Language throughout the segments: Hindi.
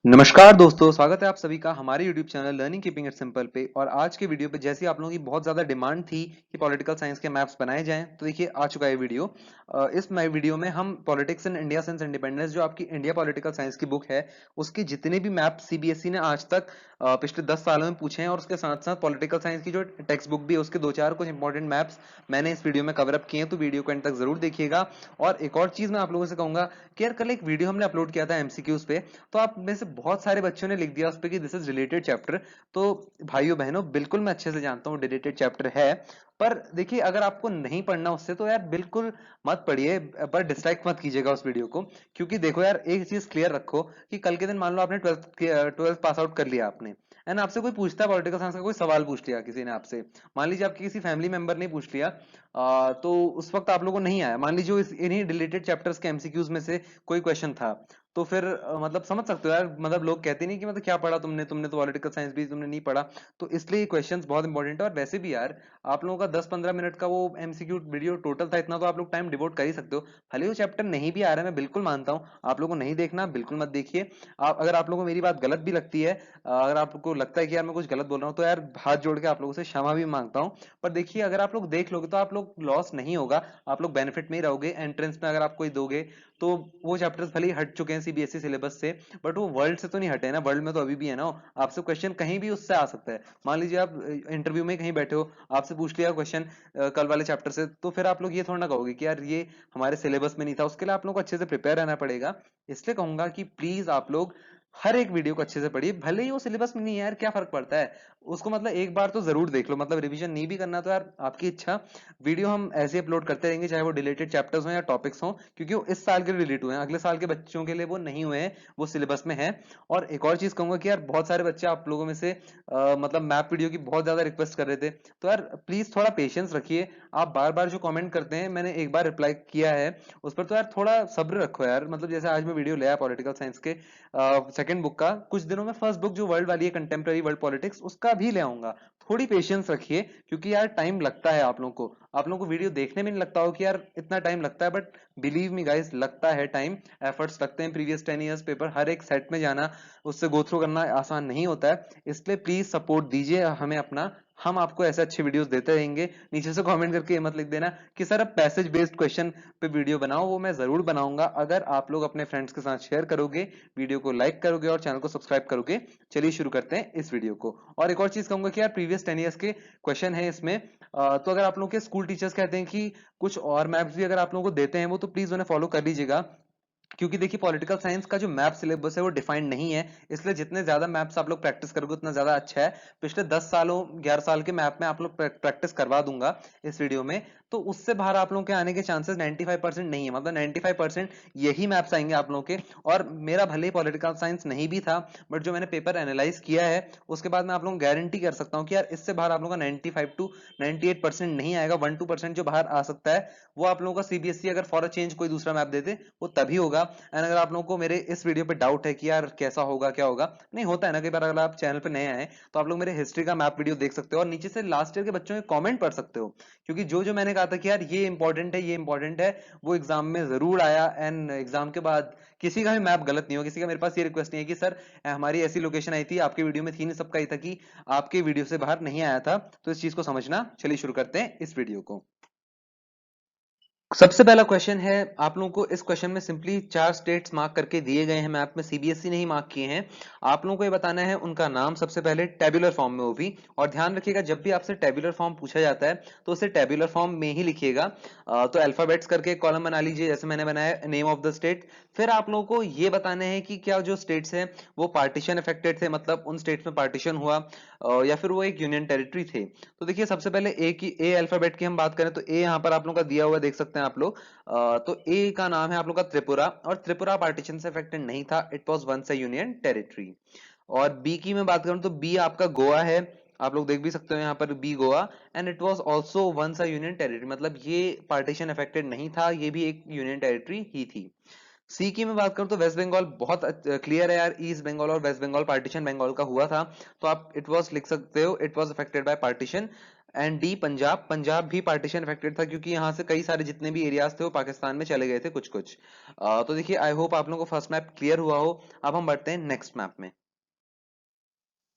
नमस्कार दोस्तों, स्वागत है आप सभी का हमारे YouTube channel learning keeping it simple पे। और आज के वीडियो पे जैसी आप लोगों की बहुत ज्यादा डिमांड थी कि पॉलिटिकल साइंस के मैप्स बनाए जाएं, तो देखिए आ चुका है वीडियो। इस वीडियो में हम politics in India since independence, जो आपकी इंडिया पॉलिटिकल साइंस की बुक है, उसकी जितने भी मैप सीबीएसई ने आज तक पिछले 10 सालों में पूछे हैं, और उसके साथ साथ पॉलिटिकल साइंस की जो टेक्स्ट बुक भी है उसके दो चार कुछ इंपॉर्टेंट मैप्स मैंने इस वीडियो में कवर अप किए हैं, तो वीडियो को एंड तक जरूर देखिएगा। और एक और चीज मैं आप लोगों से कहूंगा कि यार कल एक वीडियो हमने अपलोड किया था एमसीक्यूज पे, तो आप में से बहुत सारे बच्चों ने लिख दिया उस पे कि दिस इज रिलेटेड चैप्टर। तो भाइयों बहनों, बिल्कुल मैं अच्छे से जानता हूँ रिलेटेड चैप्टर है, पर देखिए अगर आपको नहीं पढ़ना उससे तो यार बिल्कुल मत पढ़िए, पर डिस्ट्रैक्ट मत कीजिएगा उस वीडियो को। क्योंकि देखो यार, एक चीज क्लियर रखो कि कल के दिन मान लो आपने ट्वेल्थ पास आउट कर लिया आपने, एंड आपसे कोई पूछता है पॉलिटिकल साइंस का, कोई सवाल पूछ लिया किसी ने आपसे, मान लीजिए आपके किसी फैमिली मेंबर ने पूछ लिया, तो उस वक्त आप लोगों को नहीं आया, मान लीजिए इन्हीं रिलेटेड चैप्टर्स के एमसीक्यूज में से कोई क्वेश्चन था, तो फिर मतलब समझ सकते हो यार, मतलब लोग कहते नहीं कि मतलब क्या पढ़ा तुमने तुमने तो पॉलिटिकल साइंस भी तुमने नहीं पढ़ा। तो इसलिए क्वेश्चंस बहुत इंपॉर्टेंट है। और वैसे भी यार, आप लोगों का 10-15 मिनट का वो एमसीक्यू वीडियो टोटल था, इतना तो आप लोग टाइम डिवोट कर ही सकते हो। भले वो चैप्टर नहीं भी आ रहा है, मैं बिल्कुल मानता हूँ, आप लोगों को नहीं देखना, बिल्कुल मत देखिए। आप अगर आप लोगों को मेरी बात गलत भी लगती है, अगर आपको लगता है कि यार मैं कुछ गलत बोल रहा हूँ, तो यार हाथ जोड़ के आप लोगों से क्षमा भी मांगता हूँ। पर देखिए, अगर आप लोग देख लोगे तो आप लोग लॉस नहीं होगा, आप लोग बेनिफिट में ही रहोगे। एंट्रेंस में अगर आप कोई दोगे, तो वो चैप्टर्स भले ही हट चुके हैं सीबीएसई सिलेबस से, बट वो वर्ल्ड से तो नहीं हटे ना, वर्ल्ड में तो अभी भी है ना। आपसे क्वेश्चन कहीं भी उससे आ सकता है। मान लीजिए आप इंटरव्यू में कहीं बैठे हो, आपसे पूछ लिया क्वेश्चन कल वाले चैप्टर से, तो फिर आप लोग ये थोड़ा ना कहोगे कि यार ये हमारे सिलेबस में नहीं था। उसके लिए आप लोग को अच्छे से प्रिपेयर रहना पड़ेगा। इसलिए कहूंगा कि प्लीज आप लोग हर एक वीडियो को अच्छे से पढ़िए, भले ही वो सिलेबस में नहीं है यार, क्या फर्क पड़ता है उसको, मतलब एक बार तो जरूर देख लो। मतलब रिवीजन नहीं भी करना तो यार आपकी इच्छा। वीडियो हम ऐसे अपलोड करते रहेंगे, चाहे वो डिलेटेड चैप्टर्स हो या टॉपिक्स हो, क्योंकि वो इस साल के लिए रिलेट हुए हैं, अगले साल के बच्चों के लिए वो नहीं हुए हैं, वो सिलेबस में है। और एक और चीज कहूंगा कि यार बहुत सारे बच्चे आप लोगों में से मतलब मैप वीडियो की बहुत ज्यादा रिक्वेस्ट कर रहे थे, तो यार प्लीज थोड़ा पेशेंस रखिए। आप बार बार जो कमेंट करते हैं, मैंने एक बार रिप्लाई किया है उस पर, तो यार थोड़ा सब्र रखो यार। मतलब जैसे आज मैं वीडियो लिया पॉलिटिकल साइंस के सेकंड बुक का, कुछ दिनों में फर्स्ट बुक जो वर्ल्ड वाली है, कंटेम्प्रेरी वर्ल्ड पॉलिटिक्स, उसका भी ले आऊंगा। थोड़ी पेशेंस रखिए, क्योंकि यार टाइम लगता है आप लोगों को वीडियो देखने में नहीं लगता हो कि यार इतना टाइम लगता है, बट बिलीव मी गाइस, लगता है टाइम, एफर्ट्स लगते हैं। प्रीवियस 10 इयर्स पेपर हर एक सेट में जाना, उससे गो थ्रू करना आसान नहीं होता है। इसलिए प्लीज सपोर्ट दीजिए हमें अपना, हम आपको ऐसे अच्छे वीडियोस देते रहेंगे। नीचे से कमेंट करके ये मत लिख देना कि सर अब पैसेज बेस्ड क्वेश्चन पे वीडियो बनाओ, वो मैं जरूर बनाऊंगा अगर आप लोग अपने फ्रेंड्स के साथ शेयर करोगे, वीडियो को लाइक करोगे और चैनल को सब्सक्राइब करोगे। चलिए शुरू करते हैं इस वीडियो को। और एक और चीज कहूंगा कि यार प्रीवियस 10 इयर्स के क्वेश्चन है इसमें, तो अगर आप लोगों के स्कूल टीचर्स कहते हैं कि कुछ और मैप्स भी अगर आप लोगों को देते हैं वो, तो प्लीज उन्हें फॉलो कर लीजिएगा। क्योंकि देखिए पॉलिटिकल साइंस का जो मैप सिलेबस है वो डिफाइंड नहीं है, इसलिए जितने ज्यादा मैप्स आप लोग प्रैक्टिस करोगे उतना ज्यादा अच्छा है। पिछले 10 सालों 11 साल के मैप में आप लोग प्रैक्टिस करवा दूंगा इस वीडियो में, तो उससे बाहर आप लोगों के आने के चांसेस 95% नहीं है, मतलब 95% यही मैप्स आएंगे आप लोगों के। और मेरा भले ही पॉलिटिकल साइंस नहीं भी था, बट जो मैंने पेपर एनालाइज किया है उसके बाद मैं आप लोगों को गारंटी कर सकता हूँ कि यार इससे बाहर आप लोगों का 95 to 98% नहीं आएगा। 1-2% जो बाहर आ सकता है, वो आप लोगों का सीबीएसई अगर फॉर अ चेंज कोई दूसरा मैप दे दे, वो तभी होगा। एंड अगर आप लोगों को मेरे इस वीडियो पे डाउट है कि यार कैसा होगा क्या होगा, नहीं होता है ना कई बार, अगर आप चैनल पे नए आए तो आप लोग मेरे हिस्ट्री का मैप वीडियो देख सकते हो और नीचे से लास्ट ईयर के बच्चों के कमेंट पढ़ सकते हो। क्योंकि जो जो मैंने कहा था कि यार ये इंपॉर्टेंट है, ये इंपॉर्टेंट है, वो एग्जाम में जरूर आया। एंड एग्जाम के बाद किसी का भी मैप गलत नहीं हो, किसी का मेरे पास ये रिक्वेस्ट नहीं है कि सर हमारी ऐसी लोकेशन आई थी, आपके वीडियो में थी नहीं, सबका ही था कि आपके वीडियो से बाहर नहीं आया था। तो इस चीज को समझना। चलिए शुरू करते हैं इस वीडियो को। सबसे पहला क्वेश्चन है, आप लोगों को इस क्वेश्चन में सिंपली चार स्टेट्स मार्क करके दिए गए हैं मैप में, सीबीएसई ने ही मार्क किए हैं। आप लोगों को ये बताना है उनका नाम, सबसे पहले टेबुलर फॉर्म में वो भी। और ध्यान रखिएगा, जब भी आपसे टेबुलर फॉर्म पूछा जाता है तो उसे टेबुलर फॉर्म में ही लिखिएगा। तो अल्फाबेट्स करके कॉलम बना लीजिए, जैसे मैंने बनाया नेम ऑफ द स्टेट। फिर आप लोगों को ये बताने हैं कि क्या जो स्टेट्स हैं वो पार्टीशन अफेक्टेड थे, मतलब उन स्टेट्स में पार्टीशन हुआ, या फिर वो एक यूनियन टेरिटरी थे। तो देखिए सबसे पहले ए की, ए अल्फाबेट की हम बात करें तो ए यहाँ पर आप लोगों का दिया हुआ देख सकते हैं आप लोग। तो ए का नाम है आप लोग का त्रिपुरा, और त्रिपुरा पार्टीशन से अफेक्टेड नहीं था, it was once a union territory. और बी की मैं बात करूं तो बी आपका गोवा है, आप लोग देख भी सकते हो यहाँ पर B Goa, and it was also once a union territory, मतलब ये पार्टीशन अफेक्टेड नहीं था, ये भी एक यूनियन टेरिटरी ही थी। सी की मैं बात करूं तो वेस्ट बंगाल, बहुत क्लियर है यार, ईस्ट बंगाल और वेस्ट बंगाल पार्टीशन बंगाल का हुआ था, तो आप इट वाज लिख सकते हो, it was affected by partition. And D Punjab, Punjab भी पार्टीशन अफेक्टेड था क्योंकि यहाँ से कई सारे जितने भी एरियाज थे वो पाकिस्तान में चले गए थे कुछ कुछ। तो देखिए आई होप आप लोगों को फर्स्ट मैप क्लियर हुआ हो। अब हम बढ़ते हैं नेक्स्ट मैप में।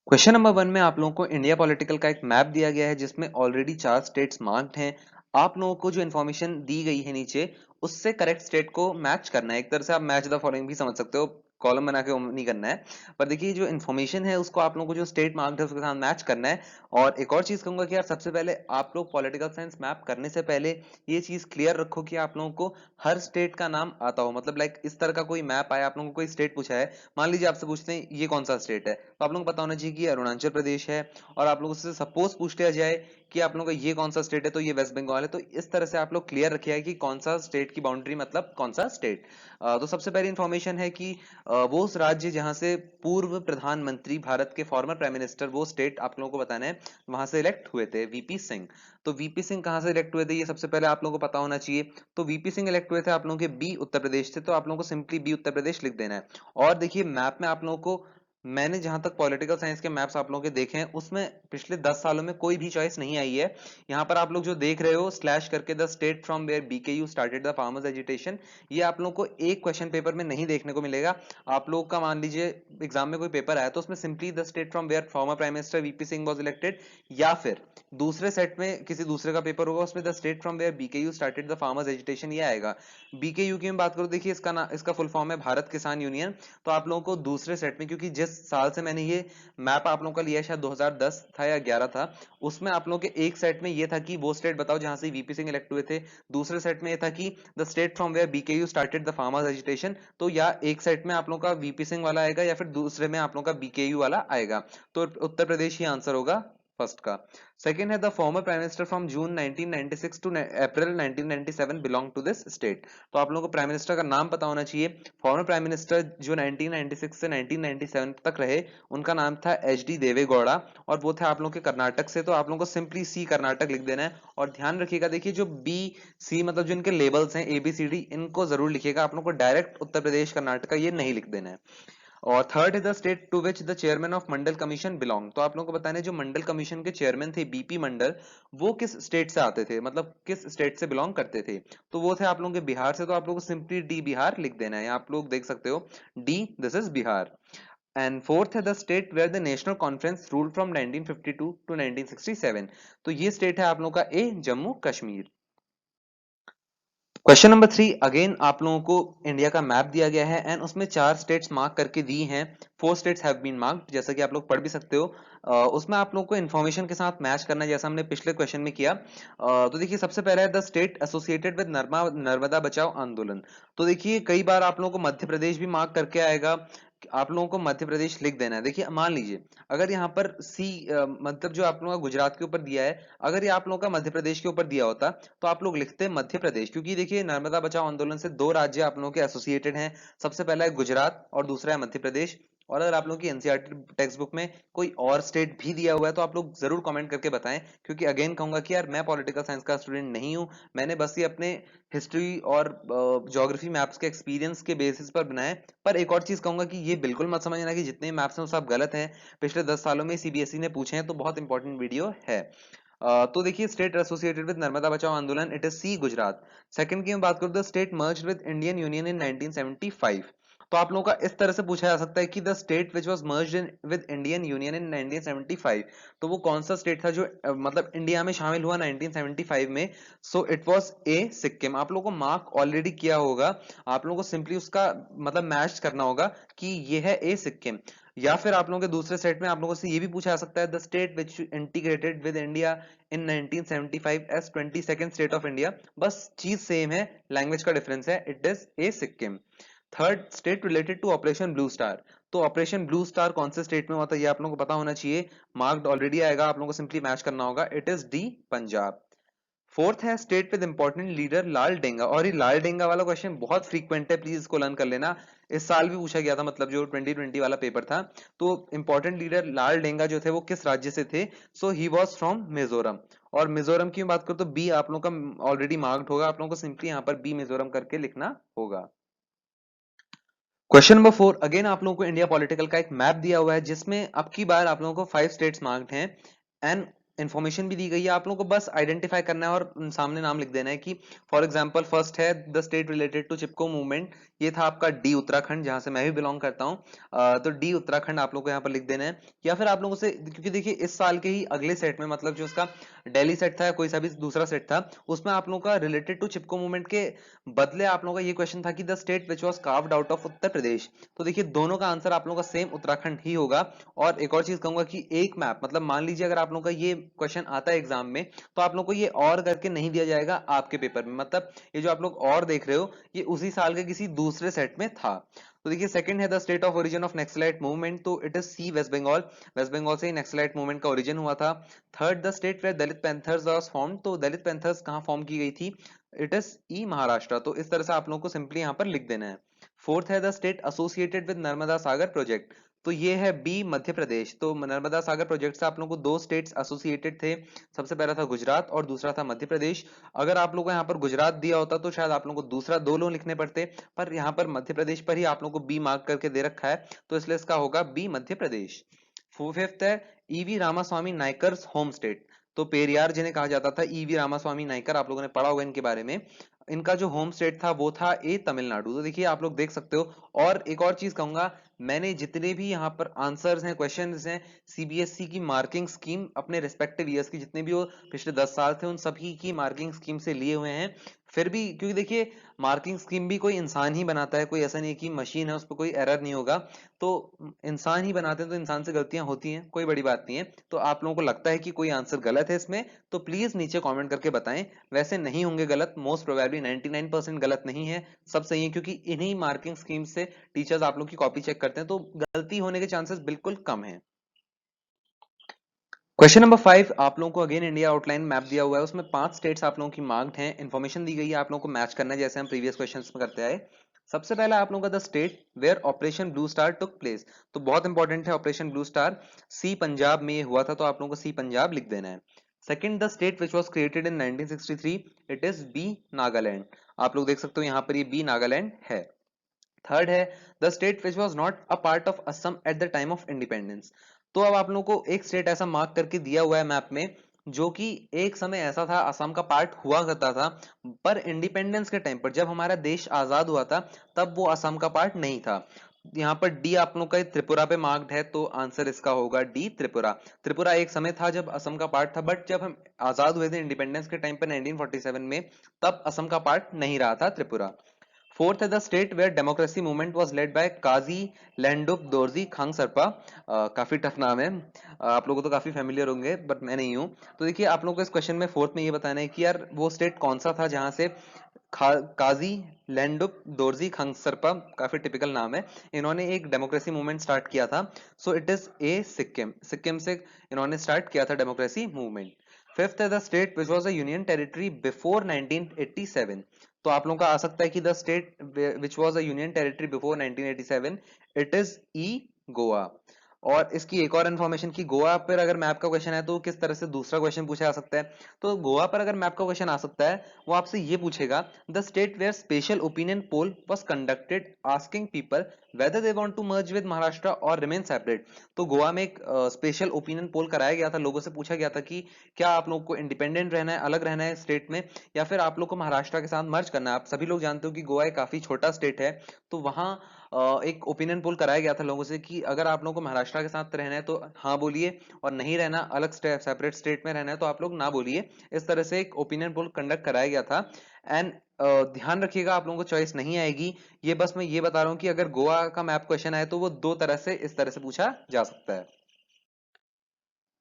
क्वेश्चन नंबर 1 में आप लोगों को इंडिया पॉलिटिकल का एक मैप दिया गया है जिसमें ऑलरेडी 4 स्टेट्स मार्क्ड हैं। आप लोगों को जो इन्फॉर्मेशन दी गई है नीचे उससे करेक्ट स्टेट को मैच करना है। एक तरह से आप मैच द फॉलोइंग भी समझ सकते हो, कॉलम बना के नहीं करना है। पर देखिए जो इन्फॉर्मेशन है उसको आप लोगों को जो स्टेट मार्क्ड है उसके साथ मैच करना है। और एक और चीज कहूंगा कि यार सबसे पहले आप लोग पॉलिटिकल साइंस मैप करने से पहले ये चीज क्लियर रखो कि आप लोगों को हर स्टेट का नाम आता हो। मतलब लाइक इस तरह का कोई मैप आया, आप लोगों को कोई स्टेट पूछा है, मान लीजिए आपसे पूछते हैं ये कौन सा स्टेट है, तो आप लोगों को पता होना चाहिए कि अरुणाचल प्रदेश है। और आप लोगों से सपोज पूछ लिया जाए कि आप लोगों का ये कौन सा स्टेट है, तो ये वेस्ट बंगाल है। तो इस तरह से आप लोग क्लियर रखिएगा कि कौन सा स्टेट की बाउंड्री मतलब कौन सा स्टेट। तो सबसे पहली इंफॉर्मेशन है कि वो उस राज्य जहां से पूर्व प्रधानमंत्री भारत के फॉर्मर प्राइम मिनिस्टर, वो स्टेट आप लोगों को बताना है, वहां से इलेक्ट हुए थे वीपी सिंह। तो वीपी सिंह कहां से इलेक्ट हुए थे ये सबसे पहले आप लोगों को पता होना चाहिए। तो वीपी सिंह इलेक्ट हुए थे आप लोगों के बी उत्तर प्रदेश से, तो आप लोगों को सिंपली बी उत्तर प्रदेश लिख देना है। और देखिए मैप में आप लोगों को, मैंने जहां तक पॉलिटिकल साइंस के मैप्स आप लोगों के देखे हैं उसमें पिछले 10 सालों में कोई भी चॉइस नहीं आई है। यहाँ पर आप लोग जो देख रहे हो स्लैश करके the state from where BKU started the farmers agitation, ये आप लोगों को एक क्वेश्चन पेपर में नहीं देखने को मिलेगा। आप लोग का मान लीजिए एग्जाम में कोई पेपर आया तो उसमें simply the state from where former prime minister VP Singh was elected, या फिर दूसरे सेट में किसी दूसरे का पेपर होगा उसमें the state from where BKU started the farmers agitation, ये आएगा। बीकेयू की मैं बात करूं, देखिए इसका फुल फॉर्म है भारत किसान यूनियन। तो आप लोगों को दूसरे सेट में, क्योंकि जिस साल से मैंने ये मैप आप लोगों का लिया है शायद 2010 था या 11 था, उसमें आप लोगों के एक सेट में ये था कि वो स्टेट बताओ जहां से वीपी सिंह इलेक्ट हुए थे। दूसरे सेट में ये था कि the state from where BKU started the farmers agitation. तो या एक सेट में आप लोगों का वीपी सिंह वाला आएगा या फिर दूसरे में आप लोगों का बीकेयू वाला आएगा। तो उत्तर प्रदेश ही आंसर होगा फर्स्ट का। सेकंड है the former prime minister from June 1996 to April 1997 belong to this state. तो आप लोगों को प्राइम मिनिस्टर का नाम पता होना चाहिए। फॉर्मर प्राइम मिनिस्टर जो 1996 से 1997 तक रहे उनका नाम था एच डी देवेगौड़ा, और वो थे आप लोगों के कर्नाटक से। तो आप लोगों को सिंपली सी कर्नाटक लिख देना है। और ध्यान रखिएगा, देखिए जो बी सी मतलब जो इनके लेबल्स हैं ए बी सी डी, इनको जरूर लिखिएगा। आप लोगों को डायरेक्ट उत्तर प्रदेश कर्नाटक ये नहीं लिख देना है। और third is the state to which the chairman of Mandal commission belong. तो आप लोगों को बताना है जो मंडल कमीशन के चेयरमैन थे बीपी मंडल, वो किस स्टेट से आते थे, मतलब किस स्टेट से बिलोंग करते थे। तो वो थे आप लोगों के बिहार से। तो आप लोगों को सिंपली डी बिहार लिख देना है। आप लोग देख सकते हो D, this is Bihar. And fourth है the state where the national conference rule from 1952 to 1967। तो ये स्टेट है आप लोगों का A, Jammu Kashmir. Question number 3 again आप लोगों को इंडिया का मैप दिया गया है एंड उसमें 4 स्टेट्स मार्क करके दी हैं। 4 स्टेट्स हैव बीन मार्क्ड, जैसा कि आप लोग पढ़ भी सकते हो। उसमें आप लोगों को इन्फॉर्मेशन के साथ मैच करना है जैसा हमने पिछले क्वेश्चन में किया। तो देखिए सबसे पहला है the state associated with Narmada Bachao आंदोलन। तो देखिए कई बार आप लोगों को मध्य प्रदेश भी मार्क करके आएगा, आप लोगों को मध्य प्रदेश लिख देना है। देखिए मान लीजिए अगर यहाँ पर सी मतलब जो आप लोगों का गुजरात के ऊपर दिया है, अगर ये आप लोगों का मध्य प्रदेश के ऊपर दिया होता तो आप लोग लिखते मध्य प्रदेश, क्योंकि देखिए नर्मदा बचाओ आंदोलन से 2 राज्य आप लोगों के एसोसिएटेड हैं। सबसे पहला है गुजरात और दूसरा है मध्य प्रदेश। और अगर आप लोगों की एनसीईआरटी टेक्स्ट बुक में कोई और स्टेट भी दिया हुआ है तो आप लोग जरूर कमेंट करके बताएं, क्योंकि अगेन कहूंगा कि यार मैं पॉलिटिकल साइंस का स्टूडेंट नहीं हूं, मैंने बस ये अपने हिस्ट्री और ज्योग्राफी मैप्स के एक्सपीरियंस के बेसिस पर बनाए। पर एक और चीज कहूंगा कि ये बिल्कुल मत समझना कि जितने मैप्स हैं वो सब गलत हैं। पिछले 10 सालों में सीबीएसई ने पूछे हैं, तो बहुत इंपॉर्टेंट वीडियो है। तो देखिए state associated with Narmada Bachao Andolan, it is C Gujarat. Second की मैं बात करूं the state merged with Indian union in 1975। तो आप लोगों का इस तरह से पूछा जा सकता है कि the state which was merged in with Indian union in 1975, तो वो कौन सा स्टेट था जो मतलब इंडिया में शामिल हुआ 1975 में। सो इट वाज ए सिक्किम। आप लोगों को मार्क ऑलरेडी किया होगा, आप लोगों को सिंपली उसका मतलब मैच करना होगा कि ये है ए सिक्किम। या फिर आप लोगों के दूसरे सेट में आप लोगों से ये भी पूछा जा सकता है the state which integrated with India in 1975 as 22nd state of India. बस चीज सेम है, लैंग्वेज का डिफरेंस है, it is A Sikkim. Third state related to operation blue star. तो ऑपरेशन ब्लू स्टार कौन से स्टेट में हुआ था ये आप लोगों को पता होना चाहिए। मार्क्ड ऑलरेडी आएगा, आप लोगों को सिंपली मैच करना होगा, it is D Punjab. Fourth है स्टेट विद इंपॉर्टेंट लीडर लाल डेंगा। और ये लाल डेंगा वाला क्वेश्चन बहुत फ्रीक्वेंट है, प्लीज इसको लर्न कर लेना। इस साल भी पूछा गया था, मतलब जो 2020 वाला पेपर था। तो इंपॉर्टेंट लीडर लाल डेंगा जो थे वो किस राज्य से थे। सो ही वॉज फ्रॉम मिजोरम। और मिजोरम की बात करूं तो बी आप लोगों का ऑलरेडी मार्क्ड होगा, आप लोगों को सिंपली यहाँ पर बी मिजोरम करके लिखना होगा। क्वेश्चन नंबर 4 अगेन आप लोगों को इंडिया पॉलिटिकल का एक मैप दिया हुआ है जिसमें अब की बार आप लोगों को 5 स्टेट्स मार्क्ड हैं एंड इंफॉर्मेशन भी दी गई है, आप लोगों को बस आइडेंटिफाई करना है और सामने नाम लिख देना है कि फॉर एग्जांपल फर्स्ट है the state related to Chipko movement, ये था आपका डी उत्तराखंड, जहां से मैं भी बिलोंग करता हूं। तो डी उत्तराखंड आप लोगों को यहाँ पर लिख देना है। या फिर आप लोगों से, क्योंकि देखिए इस साल के ही अगले सेट में, मतलब जो उसका दिल्ली सेट था या कोई सा भी दूसरा सेट था, उसमें आप लोगों का रिलेटेड टू चिपको मूवमेंट के बदले आप लोगों का ये क्वेश्चन था कि the state which was carved out of Uttar Pradesh. तो देखिए दोनों का आंसर आप लोगों का सेम उत्तराखंड ही होगा। और एक और चीज कहूंगा कि एक मैप, मतलब मान लीजिए अगर आप लोगों का ये क्वेश्चन आता है एग्जाम में, तो आप लोग को ये और करके नहीं दिया जाएगा आपके पेपर में, मतलब ये जो आप लोग और देख रहे हो ये उसी साल के किसी दूसरे सेट में था। तो देखिए सेकंड है the state of origin of naxalite movement, तो it is C West Bengal, West Bengal से ही नक्सलाइट मूवमेंट का ओरिजिन हुआ था। Third the state where Dalit Panthers was form, तो दलित पैंथर्स कहां फॉर्म की गई थी, इट इज ई महाराष्ट्र। तो इस तरह से आप लोगों को सिंपली यहां पर लिख देना है। फोर्थ है the state associated with Narmada Sagar project, तो ये है बी मध्य प्रदेश। तो नर्मदा सागर प्रोजेक्ट से आप लोगों को दो स्टेट्स एसोसिएटेड थे, सबसे पहला था गुजरात और दूसरा था मध्य प्रदेश। अगर आप लोगों को यहाँ पर गुजरात दिया होता तो शायद आप लोगों को दूसरा दो लोग लिखने पड़ते, पर यहाँ पर मध्य प्रदेश पर ही आप लोगों को बी मार्क करके दे रखा है, तो इसलिए इसका होगा बी मध्य प्रदेश। फिफ्थ है EV Ramaswamy Naicker home state, तो पेरियार जिन्हें कहा जाता था ईवी रामास्वामी नायकर, आप लोगों ने पढ़ा होगा इनके बारे में। इनका जो होम स्टेट था वो था ए तमिलनाडु। तो देखिए आप लोग देख सकते हो। और एक और चीज कहूंगा, मैंने जितने भी यहाँ पर आंसर्स हैं, क्वेश्चंस हैं, सीबीएसई की मार्किंग स्कीम अपने रिस्पेक्टिव ईयर्स की जितने भी वो पिछले 10 साल थे उन सभी की मार्किंग स्कीम से लिए हुए हैं। फिर भी क्योंकि देखिए मार्किंग स्कीम भी कोई इंसान ही बनाता है, कोई ऐसा नहीं कि मशीन है उस पर कोई एरर नहीं होगा। तो इंसान ही बनाते हैं, तो इंसान से गलतियां होती हैं, कोई बड़ी बात नहीं है। तो आप लोगों को लगता है कि कोई आंसर गलत है इसमें, तो प्लीज नीचे कमेंट करके बताएं। वैसे नहीं होंगे गलत, मोस्ट प्रोबेबली 99% गलत नहीं है, सब सही है, क्योंकि इन्हीं मार्किंग स्कीम से टीचर्स आप लोग की कॉपी चेक करते हैं, तो गलती होने के चांसेस बिल्कुल कम है। क्वेश्चन नंबर 5 आप लोगों को अगेन इंडिया आउटलाइन मैप दिया हुआ है, उसमें 5 स्टेट्स आप लोगों की मार्क्ड हैं, इन्फॉर्मेशन दी गई है, आप लोगों को मैच करना है जैसे हम प्रीवियस क्वेश्चंस में करते आए। सबसे पहला आप लोगों का the state where operation blue star took place, तो बहुत इंपॉर्टेंट है operation blue star, C Punjab में ये हुआ था, तो आप लोगों को सी पंजाब लिख देना है। Second the state which was created in 1963, it is B Nagaland, आप लोग देख सकते हो यहाँ पर ये बी नागालैंड है। थर्ड है the state which was not a part of Assam eight the time of independence, तो अब आप लोगों को एक स्टेट ऐसा मार्क करके दिया हुआ है मैप में जो कि एक समय ऐसा था असम का पार्ट हुआ करता था, पर इंडिपेंडेंस के टाइम पर जब हमारा देश आजाद हुआ था तब वो असम का पार्ट नहीं था। यहाँ पर डी आप लोगों का त्रिपुरा पे मार्क्ड है, तो आंसर इसका होगा डी त्रिपुरा। त्रिपुरा एक समय था जब असम का पार्ट था, बट जब हम आजाद हुए थे इंडिपेंडेंस के टाइम पर 1947 में, तब असम का पार्ट नहीं रहा था त्रिपुरा। फोर्थ है the state where democracy movement was led by Kazi Lhendup Dorjee Khangsarpa, काफी टफ नाम है, आप लोगों को तो काफी फेमिलियर होंगे बट मैं नहीं हूं। तो देखिए आप लोगों को इस क्वेश्चन में फोर्थ में ये बताना है कि यार वो स्टेट कौन सा था जहां से काजी लैंडुप दोरजी खांगसरपा, काफी टिपिकल नाम है, इन्होंने एक डेमोक्रेसी मूवमेंट स्टार्ट किया था। So it is A Sikkim, Sikkim से इन्होंने स्टार्ट किया था डेमोक्रेसी मूवमेंट। फिफ्थ है the state which was a union territory before 1987, तो आप लोगों का आ सकता है कि the state which was a union territory before 1987, it is E Goa. और इसकी एक और इन्फॉर्मेशन की गोवा पर अगर मैप का क्वेश्चन है तो किस तरह से दूसरा क्वेश्चन पूछा जा सकता है, तो गोवा पर अगर मैप का क्वेश्चन आ सकता है वो आपसे ये पूछेगा the state where special opinion poll was conducted asking people whether they want to merge with Maharashtra और रिमेन सेपरेट, तो गोवा में एक स्पेशल ओपिनियन पोल कराया गया था, लोगों से पूछा गया था कि क्या आप लोगों को इंडिपेंडेंट रहना है, अलग रहना है स्टेट में, या फिर आप लोग को महाराष्ट्र के साथ मर्ज करना है। आप सभी लोग जानते हो कि गोवा एक काफी छोटा स्टेट है, तो वहां एक ओपिनियन पोल कराया गया था लोगों से कि अगर आप लोगों को महाराष्ट्र के साथ रहना है तो हाँ बोलिए, और नहीं रहना, अलग सेपरेट स्टेट में रहना है तो आप लोग ना बोलिए। इस तरह से एक ओपिनियन पोल कंडक्ट कराया गया था। एंड ध्यान रखिएगा आप लोगों को चॉइस नहीं आएगी, ये बस मैं ये बता रहा हूं कि अगर गोवा का मैप क्वेश्चन आए तो वो दो तरह से इस तरह से पूछा जा सकता है।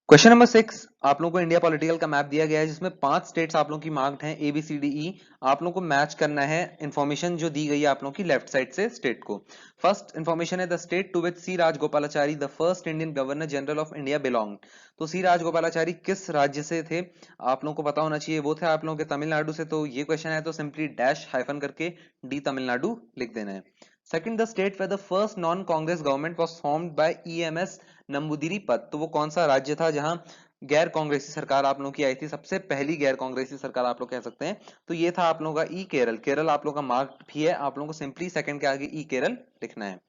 क्वेश्चन नंबर 6 आप लोगों को इंडिया पॉलिटिकल का मैप दिया गया है जिसमें 5 स्टेट्स आप लोगों की मार्क्ड हैं A B C D E, आप लोगों को मैच करना है इंफॉर्मेशन जो दी गई है आप लोगों की लेफ्ट साइड से स्टेट को। फर्स्ट इंफॉर्मेशन है the state to which C Rajagopalachari the first Indian governor general of India belong, तो सी राजगोपालाचारी किस राज्य से थे, आप लोगों को पता होना चाहिए, वो थे आप लोगों के तमिलनाडु से, तो ये क्वेश्चन है तो सिंपली डैश हाइफन करके डी तमिलनाडु लिख देना है। Second the state where the first non Congress government was formed by EMS Namboodiripad, तो वो कौन सा राज्य था जहां गैर कांग्रेसी सरकार आप लोगों की आई थी, सबसे पहली गैर कांग्रेसी सरकार आप लोग कह सकते हैं, तो ये था आप लोगों का ई केरल, केरल आप लोगों का मार्क भी है, आप लोगों को सिंपली सेकंड के आगे ई केरल लिखना है।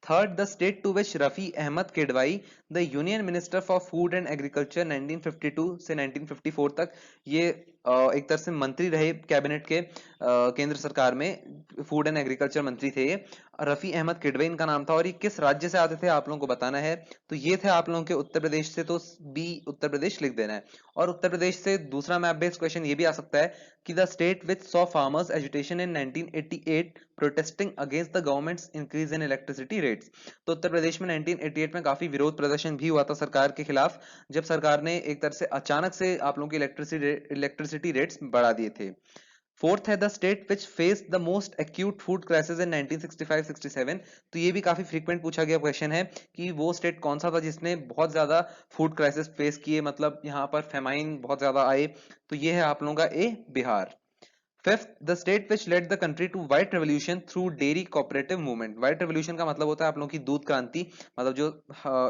Third, the state to which Rafi Ahmed Kidwai the union minister for food and agriculture 1952 से 1954 तक, ये एक तरह से मंत्री रहे कैबिनेट के, केंद्र सरकार में फूड एंड एग्रीकल्चर मंत्री थे ये। रफी अहमद किडवाई इनका नाम था, और ये किस राज्य से आते थे आप लोगों को बताना है। तो ये थे आप लोगों के उत्तर प्रदेश से, तो बी उत्तर प्रदेश लिख देना है। और उत्तर प्रदेश से दूसरा मैप बेस्ड क्वेश्चन ये भी आ सकता है कि the state which saw farmers agitation in 1988 protesting against the governments increase in electricity rates. तो उत्तर प्रदेश में 1988 में काफी विरोध प्रदर्शन भी हुआ था सरकार के खिलाफ, जब सरकार ने एक तरह से अचानक से आप लोगों की इलेक्ट्रिसिटी रेट्स बढ़ा दिए थे। फोर्थ है the state which face the most acute food crisis in 1965-67। तो ये भी काफी फ्रीक्वेंट पूछा गया क्वेश्चन है कि वो स्टेट कौन सा था जिसने बहुत ज्यादा फूड क्राइसिस फेस किए, मतलब यहाँ पर फेमाइन बहुत ज्यादा आए। तो ये है आप लोगों का A, Bihar. Fifth, the state which led the country to white revolution through dairy cooperative movement. White revolution का मतलब होता है आप लोगों की दूध क्रांति, मतलब जो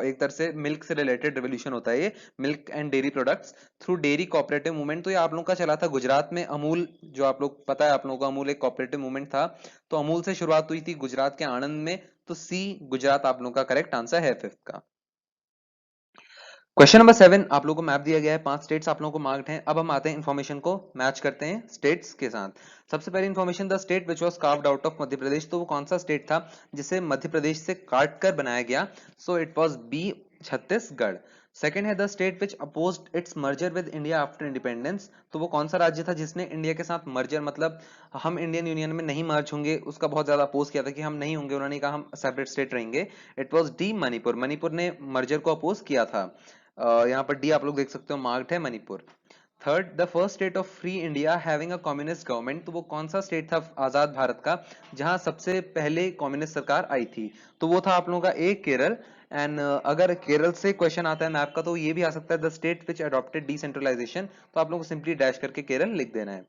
एक तरह से मिल्क से रिलेटेड रेवोल्यूशन होता है ये, milk and dairy products through dairy cooperative movement. तो ये आप लोगों का चला था गुजरात में, अमूल, जो आप लोग पता है आप लोगों को, अमूल एक कोऑपरेटिव मूवमेंट था। तो अमूल से शुरुआत हुई थी गुजरात के आणंद में। तो सी गुजरात आप लोगों का करेक्ट आंसर है फिफ्थ का। क्वेश्चन नंबर 7 आप लोगों को मैप दिया गया है, 5 स्टेट्स आप लोगों को मार्क्ड हैं। अब हम आते हैं इन्फॉर्मेशन को मैच करते हैं स्टेट्स के साथ। सबसे पहली information, the state which was carved out of Madhya Pradesh. तो वो कौन सा स्टेट था जिसे मध्य प्रदेश से काट कर बनाया गया? So it was B, Chhattisgarh. Second है the state which opposed its merger with India after independence. तो वो कौन सा राज्य था जिसने इंडिया के साथ मर्जर, मतलब हम इंडियन यूनियन में नहीं मर्ज होंगे, उसका बहुत ज्यादा अपोज किया था कि हम नहीं होंगे, उन्होंने कहा हम सेपरेट स्टेट रहेंगे। It was D, Manipur. Manipur ने मर्जर को अपोज किया था। यहाँ पर डी आप लोग देख सकते हो मार्क्ड है, Manipur. Third, the first state of free India having a communist government. तो वो कौन सा स्टेट था आजाद भारत का जहां सबसे पहले कम्युनिस्ट सरकार आई थी? तो वो था आप लोगों का ए, केरल। एंड अगर केरल से क्वेश्चन आता है मैप का, तो ये भी आ सकता है the state which adopted decentralisation. तो आप लोगों को सिंपली डैश करके केरल लिख देना है।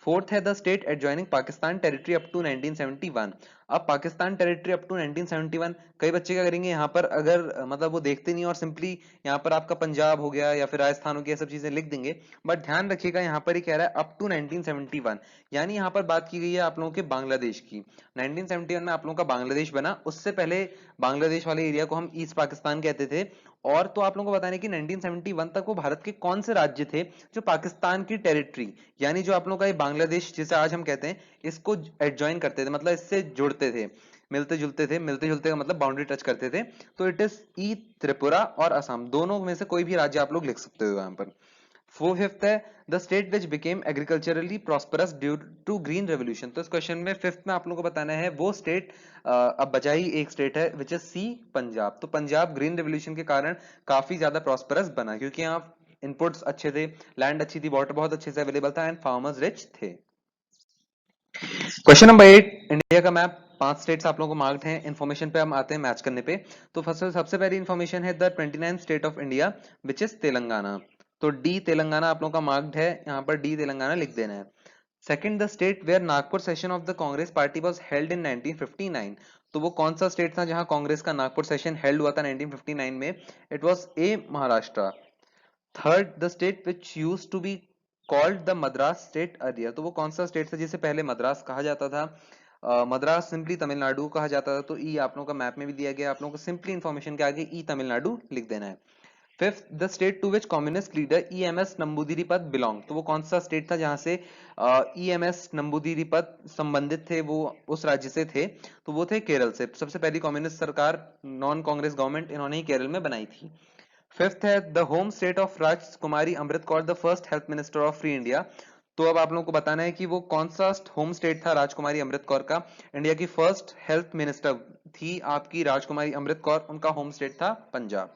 फोर्थ है the state adjoining Pakistan territory up to 1971। अब पाकिस्तान टेरिटरी अप टू 1971, कई बच्चे क्या करेंगे यहाँ पर, अगर मतलब वो देखते नहीं और सिंपली यहाँ पर आपका पंजाब हो गया या फिर राजस्थान हो गया, सब चीजें लिख देंगे। बट ध्यान रखिएगा यहाँ पर ही कह रहा है अप टू 1971, यानी यहाँ पर बात की गई है आप लोगों के बांग्लादेश की। 1971 में आप लोगों का बांग्लादेश बना, उससे पहले बांग्लादेश वाले एरिया को हम ईस्ट पाकिस्तान कहते थे। और तो आप लोगों को बताने कि 1971 तक वो भारत के कौन से राज्य थे जो पाकिस्तान की टेरिटरी, यानी जो आप लोगों का ये बांग्लादेश जिसे आज हम कहते हैं, इसको एडजॉइन करते थे, मतलब इससे जुड़ते थे, मिलते जुलते थे, मिलते जुलते का मतलब बाउंड्री टच करते थे। तो इट इज ई, त्रिपुरा और असम, दोनों में से कोई भी राज्य आप लोग लिख सकते हो यहाँ पर। फिफ्थ है the state which became agriculturally prosperous due to green revolution. तो इस क्वेश्चन में फिफ्थ में आप लोगों को बताना है वो स्टेट, अब बचा ही एक स्टेट है विच इज सी, पंजाब। तो पंजाब ग्रीन रेवोल्यूशन के कारण काफी ज्यादा प्रॉस्परस बना, क्योंकि यहाँ इनपुट्स अच्छे थे, लैंड अच्छी थी, वाटर बहुत अच्छे से अवेलेबल था, एंड फार्मर्स रिच थे। क्वेश्चन नंबर 8, इंडिया का मैप, 5 स्टेट्स आप लोगों को मार्क्ड हैं। इन्फॉर्मेशन पे हम आते हैं मैच करने पे। तो फर्स्ट सबसे पहली इन्फॉर्मेशन है the 29th state of India which is Telangana. तो डी तेलंगाना आप लोगों का मार्क्ड है, यहाँ पर डी तेलंगाना लिख देना है। Second, the state where Nagpur session of the Congress party was held in 1959। तो वो कौन सा स्टेट था जहां कांग्रेस का नागपुर सेशन हेल्ड हुआ था 1959 में? It was A, Maharashtra. Third, the state which used to be called the Madras state earlier. तो वो कौन सा स्टेट था जिसे पहले मद्रास कहा जाता था? मद्रास सिंपली तमिलनाडु कहा जाता था। तो ई आप लोगों का मैप में भी दिया गया, आप लोगों को सिंपली इंफॉर्मेशन के आगे ई तमिलनाडु लिख देना है। Fifth, the state to which communist leader EMS Namboodiripad belong. तो वो कौन सा स्टेट था जहां से ईएमएस नंबूदिरीपद संबंधित थे, वो उस राज्य से थे? तो वो थे केरल से। सबसे पहली कम्युनिस्ट सरकार, नॉन कांग्रेस गवर्नमेंट, इन्होंने ही केरल में बनाई थी। फिफ्थ है the home state of Rajkumari Amrit Kaur the first health minister of free India. तो अब आप लोगों को बताना है कि वो कौन सा होम स्टेट था राजकुमारी अमृत कौर का। इंडिया की फर्स्ट हेल्थ मिनिस्टर थी आपकी राजकुमारी अमृत कौर, उनका होम स्टेट था Punjab.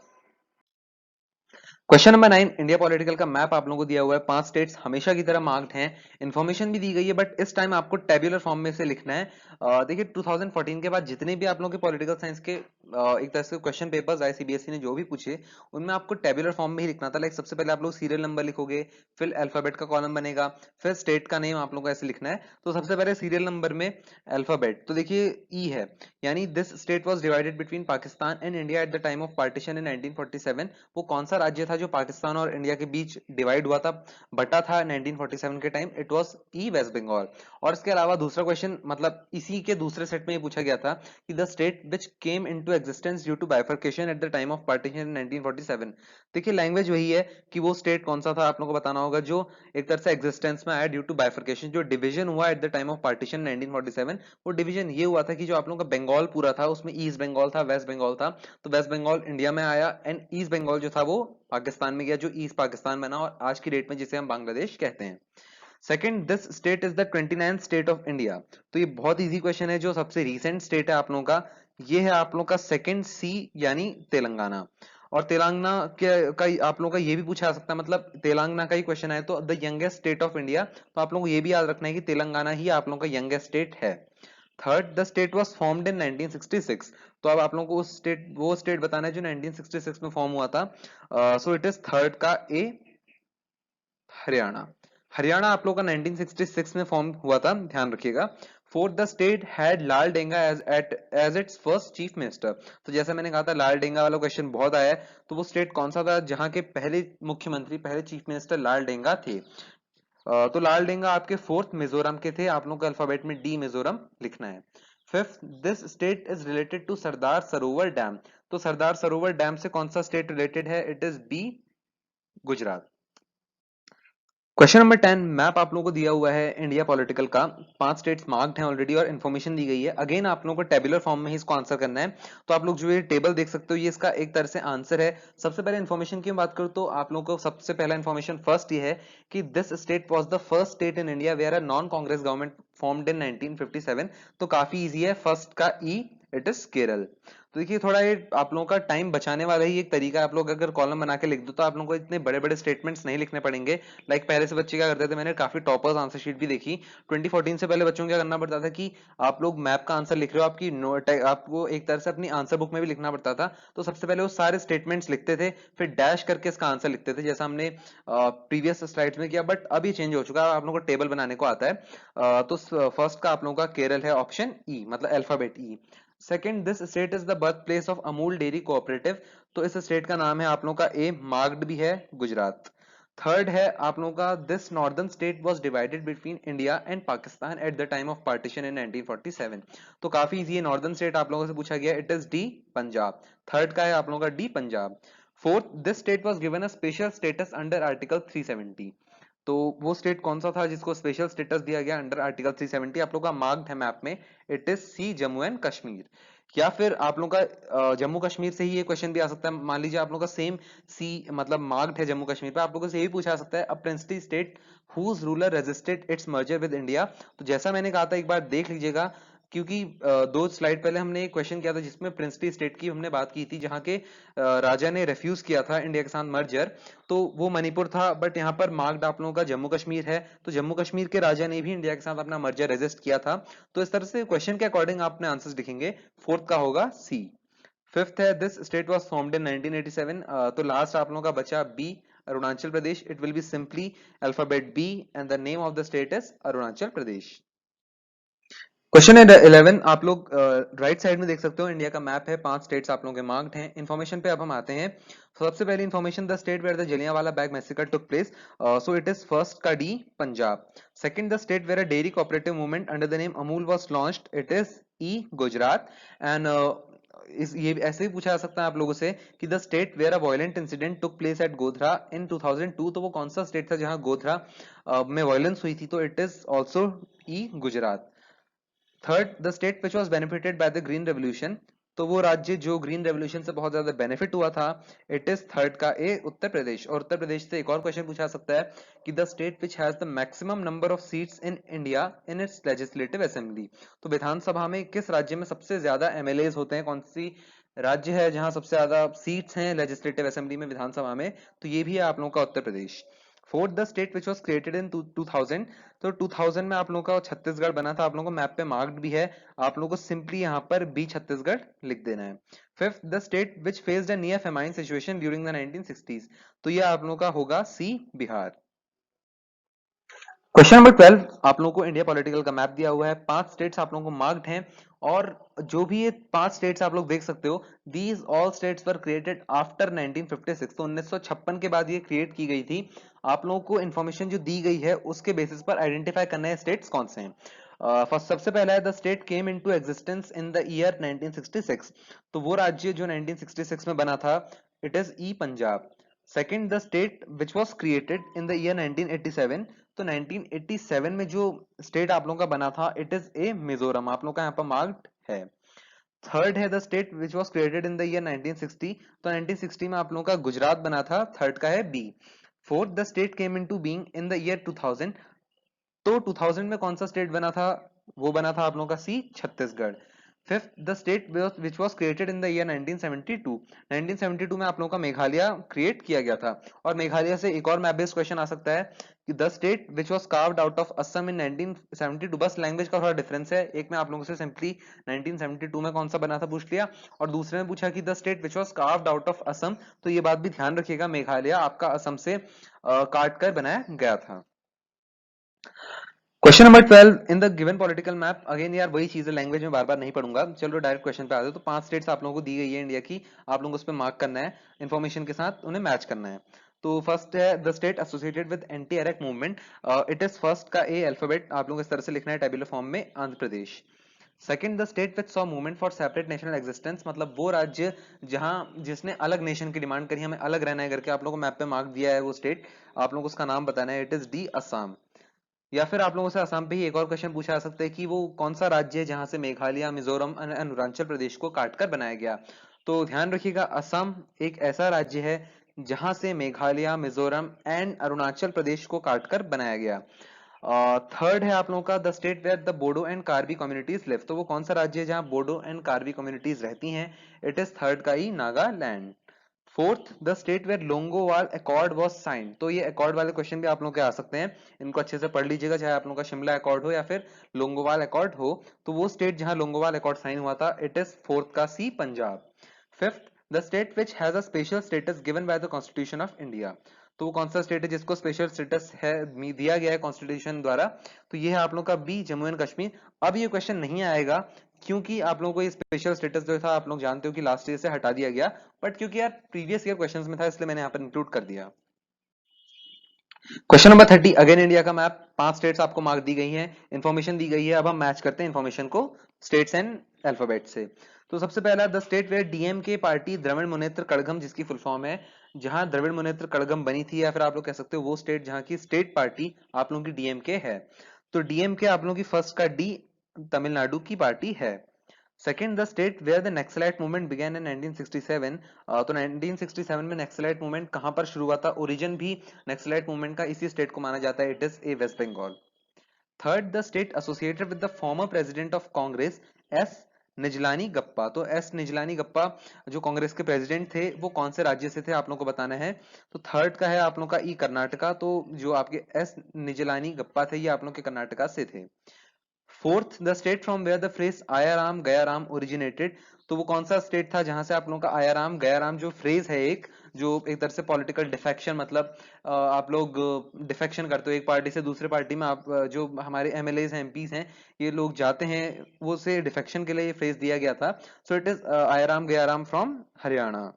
Question number 9, India political का मैप आप लोगों को दिया हुआ है, 5 स्टेट्स हमेशा की तरह मार्क्ड हैं। इन्फॉर्मेशन भी दी गई है, बट इस टाइम आपको टेबुलर फॉर्म में से लिखना है। देखिए 2014 के बाद जितने भी आप लोगों के पॉलिटिकल साइंस के एक तरह से क्वेश्चन पेपर्स आए सीबीएसई ने जो भी पूछे, उनमें आपको टेबुलर फॉर्म में ही लिखना था। लाइक सबसे पहले आप लोग सीरियल नंबर लिखोगे, फिर अल्फाबेट का कॉलम बनेगा, फिर स्टेट का नेम आप लोगों को ऐसे लिखना है। तो सबसे पहले सीरियल नंबर में अल्फाबेट, तो देखिए ई है, यानी this state was divided between Pakistan and India at the time of partition in 1947। वो कौन सा राज्य था जो पाकिस्तान और इंडिया के बीच डिवाइड हुआ था, बटा था 1947 के time? It was E, West Bengal. और इसके अलावा दूसरा क्वेश्चन, मतलब इसी के दूसरे सेट में ये पूछा गया था कि the state which came into existence due to bifurcation at the time of partition in 1947। देखिए लैंग्वेज वही है कि वो स्टेट कौन सा था आप लोगों को बताना होगा जो एक तरह से एग्जिस्टेंस में आया ड्यू टू बाइफर्केशन। जो डिवीजन हुआ eight the time of partition 1947, वो डिवीजन ये हुआ था कि जो आप लोगों का बंगाल पूरा था उसमें ईस्ट बंगाल था, वेस्ट बंगाल था। तो वेस्ट बंगाल इंडिया में आया एंड ईस्ट बंगाल जो था वो पाकिस्तान में गया, जो ईस्ट पाकिस्तान बना और आज की डेट में जिसे हम बांग्लादेश कहते हैं। Second, this state is the 29th state of India. तो ये बहुत इजी क्वेश्चन है। जो सबसे रीसेंट स्टेट है आप लोगों का, ये है आप लोगों का सेकेंड सी यानी तेलंगाना। और तेलंगाना के का आप लोगों का ये भी पूछा जा सकता है, मतलब तेलंगाना का ही क्वेश्चन है तो the youngest state of India. तो आप लोगों को ये भी याद रखना है कि तेलंगाना ही आप लोगों का यंगेस्ट स्टेट है। Third, the state was formed इन 1966। तो अब आप लोगों को उस स्टेट वो स्टेट बताना है जो 1966 में फॉर्म हुआ था। सो इट इज थर्ड का ए, हरियाणा। हरियाणा आप लोगों का 1966 में फॉर्म हुआ था, ध्यान रखिएगा। Fourth, the state had Lal Denga as its first chief minister. तो जैसा मैंने कहा था लाल डेंगा वाला क्वेश्चन बहुत आया है, तो वो स्टेट कौन सा था जहां के पहले मुख्यमंत्री, पहले चीफ मिनिस्टर लाल डेंगा थे। तो लाल डेंगा आपके फोर्थ मिजोरम के थे। आप लोगों को अल्फाबेट में डी मिजोरम लिखना है। Fifth, this state is related to Sardar Sarovar dam. तो सरदार सरोवर डैम से कौन सा स्टेट रिलेटेड है? It is B, Gujarat. Question number 10, map आप लोगों को दिया हुआ है इंडिया पॉलिटिकल का। 5 स्टेट्स मार्क्ड हैं ऑलरेडी और इन्फॉर्मेशन दी गई है। अगेन आप लोगों को टेबुलर फॉर्म में ही इसको आंसर करना है। तो आप लोग जो ये टेबल देख सकते हो ये इसका एक तरह से आंसर है। सबसे पहले इन्फॉर्मेशन की बात करूं तो आप लोगों को सबसे पहला इन्फॉर्मेशन फर्स्ट ये है कि this state was the first state in India where a non Congress government formed in 1957। तो काफी इजी है। फर्स्ट का ई, इट इज केरल। तो देखिए थोड़ा ये आप लोगों का टाइम बचाने वाला ही एक तरीका है। आप लोग अगर कॉलम बना के लिख दो तो आप लोगों को इतने बड़े बड़े स्टेटमेंट्स नहीं लिखने पड़ेंगे। लाइक पहले से बच्चे क्या करते थे, मैंने काफी टॉपर्स आंसर शीट भी देखी 2014 से पहले। बच्चों को क्या करना पड़ता था कि आप लोग मैप का आंसर लिख रहे हो, आपकी नोट आपको एक तरह से अपनी आंसर बुक में भी लिखना पड़ता था। तो सबसे पहले वो सारे स्टेटमेंट्स लिखते थे, फिर डैश करके इसका आंसर लिखते थे, जैसा हमने प्रीवियस स्लाइड्स में किया। बट अब ये चेंज हो चुका है, आप लोगों को टेबल बनाने को आता है। तो फर्स्ट का आप लोगों का केरल है, ऑप्शन ई, मतलब alphabet E. Second, this state is the birth place of Amul dairy cooperative. तो इस स्टेट का नाम है आप लोगों का ए, मार्क्ड भी है, गुजरात। थर्ड है आप लोगों का, this northern state was divided between India and Pakistan eight the time of partition in 1947। तो काफी इजी है। नॉर्दर्न स्टेट आप लोगों से पूछा गया, it is D, Punjab. Third का है आप लोगों का D, Punjab. Fourth, this state was given a special status under article 370। तो वो स्टेट कौन सा था जिसको स्पेशल स्टेटस दिया गया अंडर आर्टिकल 370? आप लोग का मार्क्ड है मैप में, it is C, Jammu and Kashmir. या फिर आप लोग का जम्मू कश्मीर से ही ये क्वेश्चन भी आ सकता है। मान लीजिए आप लोग का सेम सी मतलब मार्क्ड है जम्मू कश्मीर पे, आप लोगों से ये भी पूछा सकता है, a princely state whose ruler resisted its merger with India. तो जैसा मैंने कहा था, एक बार देख लीजिएगा, क्योंकि 2 स्लाइड पहले हमने एक क्वेश्चन किया था जिसमें प्रिंसली स्टेट की हमने बात की थी, जहां के राजा ने रिफ्यूज किया था इंडिया के साथ मर्जर। तो वो मणिपुर था, बट यहाँ पर मार्क्ड आप लोगों का जम्मू कश्मीर है। तो जम्मू कश्मीर के राजा ने भी इंडिया के साथ अपना मर्जर रेजिस्ट किया था। तो इस तरह से क्वेश्चन के अकॉर्डिंग आपने आंसर्स लिखेंगे। फोर्थ का होगा सी। फिफ्थ है, this state was formed in 1987। तो लास्ट आप लोगों का बचा B, Arunachal Pradesh. It will be simply alphabet B and the name of the state is Arunachal Pradesh. Question 11 आप लोग राइट साइड में देख सकते हो, इंडिया का मैप है, 5 स्टेट्स आप लोगों के मार्क्ड हैं। इन्फॉर्मेशन पे अब हम आते हैं। सबसे पहली information, the state where the Jallianwala Bagh massacre took place. So it is first का D, Punjab. Second, the state where a dairy cooperative movement under the name Amul was launched, it is E, Gujarat. And ये ऐसे भी पूछा जा सकता है आप लोगों से कि the state where a violent incident took place at Godhra in 2002। तो वो कौन सा स्टेट था जहां गोधरा में वायलेंस हुई थी? तो it is also E, Gujarat. Third, the state which was benefited by the green revolution. तो वो राज्य जो ग्रीन रेवोल्यूशन से बहुत ज्यादा बेनिफिट हुआ था, इट इज थर्ड का ए, उत्तर प्रदेश। और उत्तर प्रदेश से एक और क्वेश्चन पूछा सकता है कि the state which has the maximum number of seats in India in its legislative assembly. तो विधानसभा में किस राज्य में सबसे ज्यादा एमएलएज होते हैं? कौन सी राज्य है जहां सबसे ज्यादा सीट्स हैं लेजिस्लेटिव असेंबली में, विधानसभा में? तो ये भी है आप लोगों का Uttar Pradesh. Fourth, the state which was created in 2000। तो 2000 में आप लोगों का छत्तीसगढ़ बना था। आप लोगों को मैप पे मार्क्ड भी है, आप लोगों को सिंपली यहाँ पर बी, छत्तीसगढ़ लिख देना है। Fifth, the state which faced a near famine situation during the 1960s। तो ये आप लोगों का होगा सी, बिहार। क्वेश्चन नंबर 12 आप लोगों को इंडिया पॉलिटिकल का मैप दिया हुआ है। 5 स्टेट्स आप लोगों को मार्क्ड हैं और जो भी ये 5 स्टेट्स आप लोग देख सकते हो, these all states were created after 1956। तो 1956 के बाद ये क्रिएट की गई थी। आप लोगों को इन्फॉर्मेशन जो दी गई है उसके बेसिस पर आइडेंटिफाई करना है स्टेट्स कौन से हैं। फर्स्ट सबसे पहला है the state came into existence in the year 1966। तो वो राज्य जो 1966 में बना था, it is E Punjab. Second, the state which was created in the year 1987। तो 1987 में जो स्टेट आप लोगों का बना था, इट इज ए मिजोरम। आप लोगों का यहाँ पर मार्क्ड है। थर्ड है the state which was created in the year 1960। तो 1960 में आप लोगों का गुजरात बना था। थर्ड का है B. Fourth, the state came into being in the year 2000। तो 2000 में कौन सा स्टेट बना था? वो बना था आप लोगों का C, Chhattisgarh. Fifth, the state which was created in the year 1972। 1972 में आप लोगों का मेघालय क्रिएट किया गया था। और मेघालय से एक और मैप बेस्ड क्वेश्चन आ सकता है कि the state which was carved out of Assam in 1972। बस लैंग्वेज का थोड़ा डिफरेंस है, एक में आप लोगों से सिंपली 1972 में कौन सा बना था पूछ लिया, और दूसरे में पूछा कि the state which was carved out of Assam. तो ये बात भी ध्यान रखिएगा, मेघालय आपका असम से काट कर बनाया गया था। Question number 12, in the given political map. Again यार वही चीज है, लैंग्वेज में बार बार नहीं पढ़ूंगा, चलो डायरेक्ट क्वेश्चन पे आ जाओ। तो 5 स्टेट्स आप लोगों को दी गई है इंडिया की, आप लोगों को उस पर मार्क करना है, इंफॉर्मेशन के साथ उन्हें मैच करना है। तो फर्स्ट है the state associated with anti arrack movement. It is first का ए अल्फाबेट आप लोगों को इस तरह से लिखना है टेबुलर फॉर्म में, Andhra Pradesh. Second, the state which saw movement for separate national existence. मतलब वो राज्य जहां जिसने अलग नेशन की डिमांड करी, हमें अलग रहना है करके आप लोगों को मैप पे मार्क दिया है वो स्टेट, आप लोगों को उसका नाम बताना है। It is D, Assam. या फिर आप लोगों से असम पे ही एक और क्वेश्चन पूछा जा सकता है कि वो कौन सा राज्य है जहां से मेघालय, मिजोरम और अरुणाचल प्रदेश को काटकर बनाया गया। तो ध्यान रखिएगा, असम एक ऐसा राज्य है जहां से मेघालय, मिजोरम एंड अरुणाचल प्रदेश को काटकर बनाया गया। थर्ड है आप लोगों का the state where the Bodo and Karbi communities live. तो वो कौन सा राज्य है जहां बोडो एंड कार्बी कम्युनिटीज रहती हैं? इट इज थर्ड का ही, Nagaland. Fourth, the state where Longowal accord was signed. तो ये अकॉर्ड वाले क्वेश्चन भी आप लोगों के आ सकते हैं, इनको अच्छे से पढ़ लीजिएगा, चाहे आप लोगों का शिमला अकॉर्ड हो या फिर लोंगोवाल अकॉर्ड हो। तो वो स्टेट जहां लोंगोवाल अकॉर्ड साइन हुआ था, इट इज फोर्थ का C, Punjab. Fifth, the state which has a special status given by the constitution of India. तो वो कौन सा स्टेट है जिसको स्पेशल स्टेटस है दिया गया है कॉन्स्टिट्यूशन द्वारा? तो ये है आप लोग का बी, जम्मू एंड कश्मीर। अब ये क्वेश्चन नहीं आएगा क्योंकि आप लोगों को ये स्पेशल स्टेटस जो था आप लोग जानते हो कि लास्ट ईयर से हटा दिया गया, बट क्योंकि यार प्रीवियस ईयर क्वेश्चंस में था इसलिए मैंने यहाँ पर इंक्लूड कर दिया। क्वेश्चन नंबर 30, अगेन इंडिया का मैप। 5 स्टेट्स आपको मार्क दी गई हैं, इंफॉर्मेशन दी गई है, अब हम मैच करते हैं इंफॉर्मेशन को स्टेट्स एंड अल्फाबेट से। तो सबसे पहला, the state where DMK party Dravida Munnetra Kazhagam, जिसकी फुल फॉर्म है, जहां द्रविड़ मुनेत्र कड़गम बनी थी, या फिर आप लोग कह सकते हो वो स्टेट जहां की स्टेट पार्टी आप लोगों की डीएमके है। तो डीएमके आप लोगों की फर्स्ट का डी, तमिलनाडु की पार्टी है। Second, the state where the naxalite movement began in 1967। तो 1967 में नक्सलाइट मूवमेंट कहां पर शुरू हुआ था? ओरिजिन भी नक्सलाइट मूवमेंट का इसी स्टेट को माना जाता है, it is A West Bengal. Third, the state associated with the former president of Congress S Nijalingappa. तो एस निजलानी गप्पा जो कांग्रेस के प्रेसिडेंट थे, वो कौन से राज्य से थे आप लोगों को बताना है। तो थर्ड का है आप लोगों का ई, कर्नाटका। तो जो आपके एस निजलानी गप्पा थे, ये आप लोगों के कर्नाटका से थे। Fourth, the state from where the phrase Aaya Ram Gaya Ram originated. तो वो कौन सा स्टेट था जहां से आप लोगों का आयाराम गयाराम जो फ्रेज है, एक जो एक तरह से पॉलिटिकल डिफेक्शन, मतलब आप लोग डिफेक्शन करते हो एक पार्टी से दूसरे पार्टी में, आप जो हमारे एमएलए हैं, एमपीज हैं, ये लोग जाते हैं, वो से डिफेक्शन के लिए ये फ्रेज दिया गया था। So it is Aaya Ram Gaya Ram from Haryana.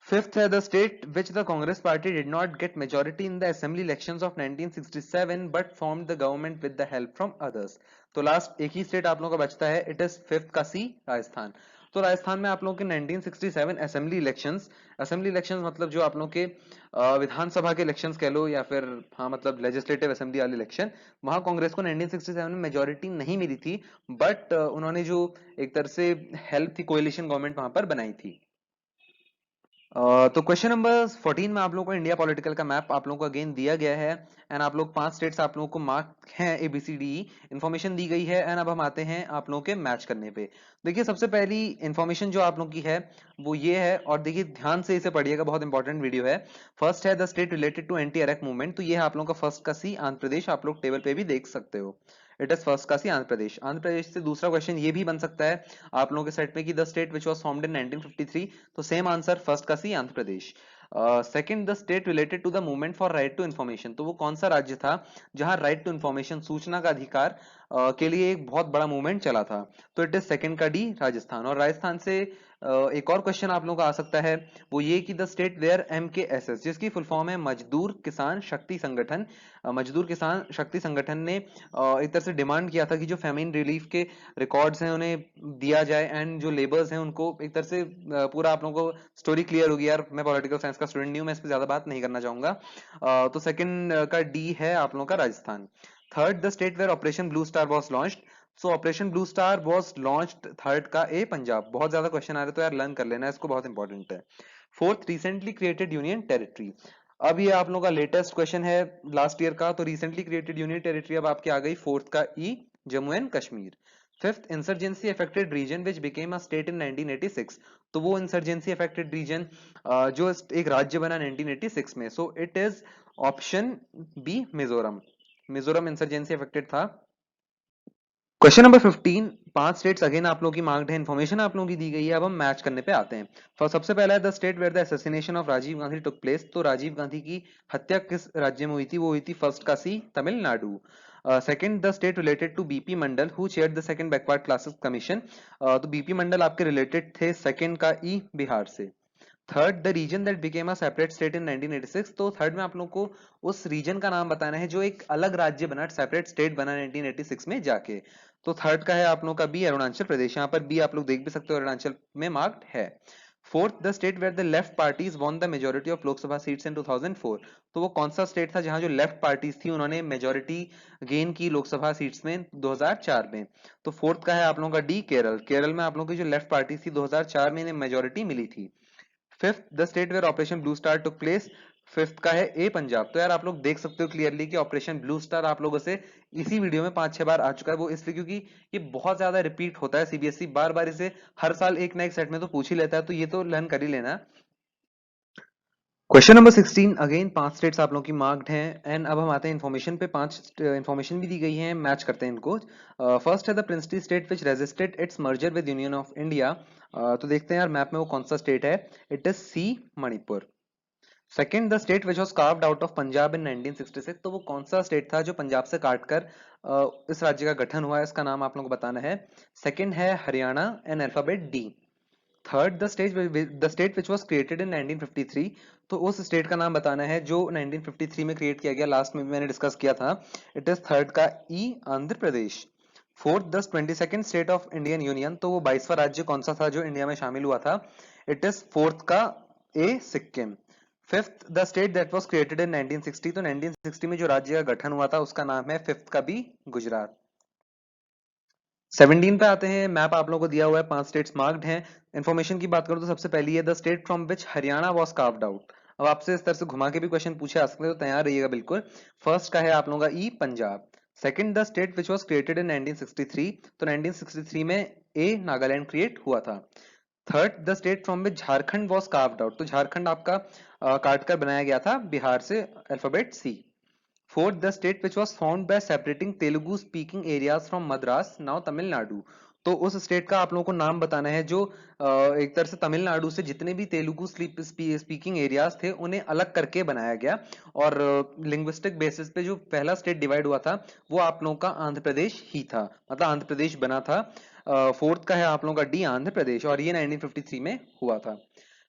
Fifth है the state which the Congress party did not get majority in the assembly elections of 1967 but formed the government with the help from others। तो लास्ट एक ही स्टेट आप लोगों का बचता है, इट इज फिफ्थ का सी, राजस्थान। तो राजस्थान में आप लोगों के 1967 असेंबली इलेक्शंस मतलब जो आप लोगों के विधानसभा के इलेक्शंस कह लो, या फिर हाँ मतलब लेजिस्लेटिव असेंबली वाले इलेक्शन, वहां कांग्रेस को 1967 में मेजोरिटी नहीं मिली थी, बट उन्होंने जो एक तरह से हेल्प थी, कोएलिशन गवर्नमेंट वहां पर बनाई थी। तो क्वेश्चन नंबर 14 में आप लोगों को इंडिया पॉलिटिकल का मैप आप लोगों को अगेन दिया गया है, एंड आप लोग 5 स्टेट्स आप लोगों को मार्क हैं, ABCD इंफॉर्मेशन दी गई है, एंड अब हम आते हैं आप लोगों के मैच करने पे। देखिए सबसे पहली इंफॉर्मेशन जो आप लोगों की है वो ये है, और देखिए ध्यान से इसे पढ़िएगा, बहुत इंपॉर्टेंट वीडियो है। फर्स्ट है the state related to anti arrack movement. तो ये है आप लोगों का फर्स्ट का सी, आंध्र प्रदेश, आप लोग टेबल पे भी देख सकते हो, इट इज फर्स्ट का सी, आंध्र प्रदेश। आंध्र प्रदेश से दूसरा क्वेश्चन ये भी बन सकता है आप लोगों के सेट में कि the state which was formed in 1953। तो सेम आंसर, फर्स्ट का C, Andhra Pradesh. Second, the state related to the movement for right to information. तो वो कौन सा राज्य था जहां राइट टू इन्फॉर्मेशन, सूचना का अधिकार के लिए एक बहुत बड़ा मूवमेंट चला था? तो इट इज सेकंड का डी, राजस्थान। और राजस्थान से एक और क्वेश्चन आप लोगों का आ सकता है, वो ये कि द स्टेट वेयर MKSS, जिसकी फुल फॉर्म है मजदूर किसान शक्ति संगठन। मजदूर किसान शक्ति संगठन ने एक तरह से डिमांड किया था कि जो फेमिन रिलीफ के रिकॉर्ड्स हैं उन्हें दिया जाए, एंड जो लेबर्स हैं उनको एक तरह से पूरा आप लोगों को स्टोरी क्लियर होगी यार, मैं पॉलिटिकल साइंस का स्टूडेंट नहीं हूं, मैं इस पर ज्यादा बात नहीं करना चाहूंगा। तो सेकंड का डी है आप लोगों का Rajasthan. Third, the state where operation blue star was launched. So operation blue star was launched. Third का ए पंजाब। बहुत ज्यादा क्वेश्चन आ रहे तो यार लर्न कर लेना इसको, बहुत इंपॉर्टेंट है। Fourth, recently created union territory. अब ये आप लोगों का लेटेस्ट क्वेश्चन है लास्ट ईयर का, तो रिसेंटली क्रिएटेड यूनियन टेरिटरी अब आपकी आ गई फोर्थ का E, Jammu and Kashmir. Fifth, insurgency affected region which became a state in 1986। तो वो इंसर्जेंसी अफेक्टेड रीजन जो एक राज्य बना 1986 में, so it is option B Mizoram. Mizoram insurgency affected था। क्वेश्चन नंबर 15, 5 स्टेट्स अगेन आप लोगों की मार्क्ड है, इन्फॉर्मेशन आप लोगों की दी गई है, अब हम मैच करने पे आते हैं। सबसे पहला है the state where the assassination of Rajiv Gandhi took place. तो राजीव गांधी की हत्या किस राज्य में हुई थी? वो हुई थी फर्स्ट का C, Tamil Nadu. Second, the state related to BP Mandal who chaired the second backward classes commission. तो बीपी मंडल आपके रिलेटेड थे सेकंड का ई, बिहार से। Third, the region that became a separate state in 1986। तो थर्ड में आप लोगों को उस रीजन का नाम बताना है जो एक अलग राज्य बना, सेपरेट स्टेट बना 1986 में जाके। तो थर्ड का है आप लोगों का बी, अरुणाचल प्रदेश। यहाँ पर बी आप लोग देख भी सकते हो, अरुणाचल में मार्क्ड है। Fourth, the state where the left parties won the majority of Lok Sabha seats in 2004। तो वो कौन सा स्टेट था जहां जो लेफ्ट पार्टीज थी उन्होंने मेजोरिटी गेन की लोकसभा सीट्स में 2004 में? तो फोर्थ का है आप लोगों का डी, केरल। केरल में आप लोगों की जो लेफ्ट पार्टी थी 2004 में इन्हें मेजोरिटी मिली थी। Fifth, the state where operation blue star took place. Fifth का है ए, पंजाब। तो यार आप लोग देख सकते हो क्लियरली कि ऑपरेशन ब्लू स्टार आप लोगों से इसी वीडियो में 5-6 बार आ चुका है। वो इसलिए क्योंकि ये बहुत ज्यादा रिपीट होता है, सीबीएसई बार बार इसे हर साल एक ना एक सेट में तो पूछ ही लेता है, तो ये तो लर्न कर ही लेना। क्वेश्चन नंबर 16, अगेन 5 स्टेट्स आप लोगों की मार्क्ड हैं, एंड अब हम आते हैं इन्फॉर्मेशन पे। 5 इन्फॉर्मेशन भी दी गई है, मैच करते हैं इनको। फर्स्ट है the princely state which resisted its merger with union of India. तो देखते हैं यार मैप में वो कौन सा स्टेट है। It is C, Manipur. Second, the state which was carved out of Punjab in 1966। तो वो कौन सा स्टेट था जो पंजाब से काटकर इस राज्य का गठन हुआ है? इसका नाम आप लोगों को बताना है। सेकेंड है Haryana, and alphabet D. Third, the state which was created इन 1953। तो उस स्टेट का नाम बताना है जो 1953 में क्रिएट किया गया, लास्ट में भी मैंने डिस्कस किया था। इट इज थर्ड का E, Andhra Pradesh. Fourth, the 22nd state of Indian union. तो वो 22वां राज्य कौन सा था जो इंडिया में शामिल हुआ था? इट इज फोर्थ का A, Sikkim. Fifth, the state that was created in 1960। तो 1960 में जो राज्य का गठन हुआ था उसका नाम है फिफ्थ का बी, गुजरात। 17 पे आते हैं, मैप आप लोगों को दिया हुआ है, 5 स्टेट्स मार्क्ड हैं। इन्फॉर्मेशन की बात करूं तो सबसे पहली है the state from which Haryana was carved out. अब आपसे इस तरह से घुमा के भी क्वेश्चन पूछे आ सकते हैं, तो तैयार रहिएगा बिल्कुल। फर्स्ट का है आप लोगों का E, Punjab. Second, the state which was created in 1963। तो 1963 में ए, नागालैंड क्रिएट हुआ था। Third, the state from which Jharkhand was carved out. तो झारखंड आपका काट कर बनाया गया था बिहार से, alphabet C. Fourth, the state which was found by separating Telugu speaking areas from Madras, now Tamil Nadu. तो उस स्टेट का आप लोगों को नाम बताना है जो एक तरह से तमिलनाडु से जितने भी तेलुगु स्पीकिंग एरियाज थे उन्हें अलग करके बनाया गया, और लिंग्विस्टिक बेसिस पे जो पहला स्टेट डिवाइड हुआ था वो आप लोगों का आंध्र प्रदेश ही था, मतलब आंध्र प्रदेश बना था। फोर्थ का है आप लोगों का डी, आंध्र प्रदेश, और ये 1953 में हुआ था।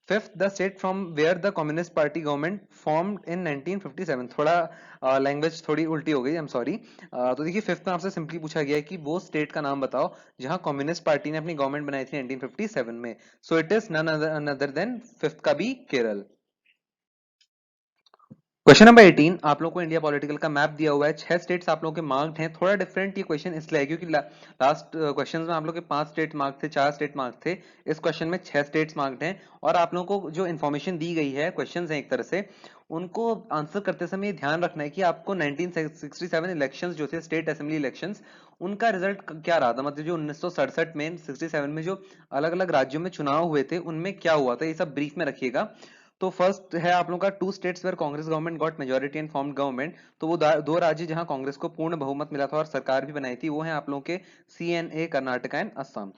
Fifth, the state from where the communist party government formed in 1957। थोड़ा लैंग्वेज थोड़ी उल्टी हो गई, आई एम सॉरी। तो देखिए फिफ्थ में आपसे सिंपली पूछा गया है कि वो स्टेट का नाम बताओ जहां कम्युनिस्ट पार्टी ने अपनी गवर्नमेंट बनाई थी 1957 में। So it is none other than fifth का बी, केरल। क्वेश्चन नंबर 18, आप लोगों को इंडिया पॉलिटिकल का मैप दिया हुआ है, 6 स्टेट्स आप लोगों के मार्क्ड हैं। थोड़ा डिफरेंट ये क्वेश्चन इसलिए है क्योंकि लास्ट क्वेश्चंस में आप लोग के 5 स्टेट मार्क थे, 4 स्टेट मार्क थे। इस क्वेश्चन में 6 स्टेट्स मार्क्ड हैं, और आप लोगों को जो इन्फॉर्मेशन दी गई है, क्वेश्चंस हैं एक तरह से, उनको आंसर करते समय ध्यान रखना है कि आपको 1967 इलेक्शंस जो थे, स्टेट असेंबली इलेक्शंस, उनका रिजल्ट क्या रहा था, मतलब जो 1967 में 67 में जो अलग अलग राज्यों में चुनाव हुए थे उनमें क्या हुआ था, ये सब ब्रीफ में रखिएगा। तो फर्स्ट है आप लोगों का two states where Congress government got majority and formed government. तो वो दो राज्य जहां कांग्रेस को पूर्ण बहुमत मिला था और सरकार भी बनाई थी, वो है आप लोगों के CNA, Karnataka and Assam.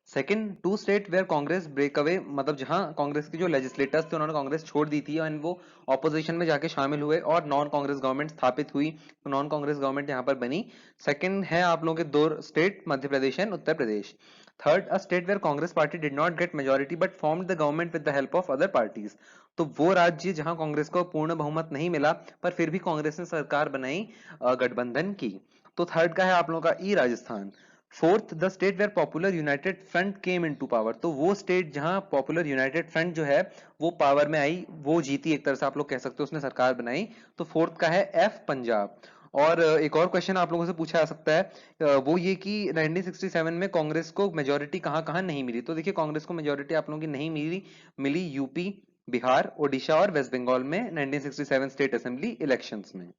Second, two state where Congress break away, मतलब जहां कांग्रेस के जो लेजिस्लेटर्स थे उन्होंने कांग्रेस छोड़ दी थी एंड वो ऑपोजिशन में जाके शामिल हुए और नॉन कांग्रेस गवर्नमेंट स्थापित हुई, तो नॉन कांग्रेस गवर्नमेंट यहाँ पर बनी। सेकंड है आप लोगों के दो state, Madhya Pradesh and Uttar Pradesh. Third, a state where Congress party did not get majority but formed the government with the help of other parties. तो वो राज्य जहां कांग्रेस को पूर्ण बहुमत नहीं मिला पर फिर भी कांग्रेस ने सरकार बनाई गठबंधन की। तो थर्ड का है आप लोगों का E, Rajasthan. Fourth, the state where popular united front came into power. तो वो स्टेट जहां पॉपुलर यूनाइटेड फ्रंट जो है वो पावर में आई, वो जीती, एक तरह से आप लोग कह सकते हो, उसने सरकार बनाई। तो फोर्थ का है एफ, पंजाब। और एक और क्वेश्चन आप लोगों से पूछा जा सकता है, वो ये कि 1967 में कांग्रेस को मेजोरिटी कहां कहां नहीं मिली। तो देखिए कांग्रेस को मेजोरिटी आप लोगों की नहीं मिली, मिली यूपी, बिहार, ओडिशा और वेस्ट बंगाल में 1967 स्टेट असेंबली इलेक्शंस में।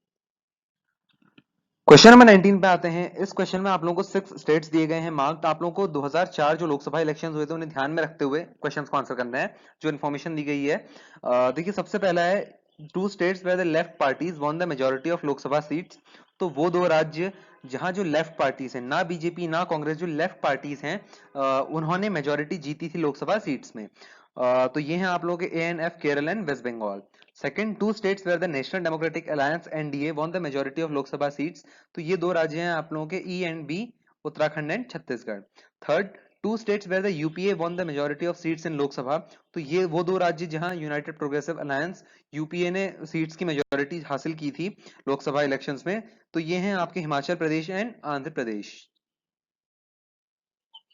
क्वेश्चन नंबर 19 पे आते हैं। इस क्वेश्चन में आप लोगों को 6 स्टेट्स दिए गए हैं मार्क्ड। आप लोगों को 2004 जो लोकसभा इलेक्शंस हुए थे उन्हें ध्यान में रखते हुए क्वेश्चंस को आंसर करना है, जो इन्फॉर्मेशन दी गई है। देखिए सबसे पहला है, two states where the left parties won the majority of Lok Sabha seats. तो वो दो राज्य जहां जो लेफ्ट पार्टीज हैं, ना बीजेपी ना कांग्रेस, जो लेफ्ट पार्टीज हैं, उन्होंने मेजोरिटी जीती थी लोकसभा सीट्स में। तो ये हैं आप लोगों के ANF, Kerala and West Bengal. Second, two states where the national democratic alliance NDA won the majority of Lok Sabha seats. तो ये दो राज्य हैं आप लोगों के E and B, Uttarakhand and Chhattisgarh. Third, two states where the UPA won the majority of seats in Lok Sabha. तो ये वो दो राज्य जहां यूनाइटेड प्रोग्रेसिव अलायंस UPA ने सीट्स की मेजोरिटी हासिल की थी लोकसभा इलेक्शंस में। तो ये हैं आपके Himachal Pradesh and Andhra Pradesh.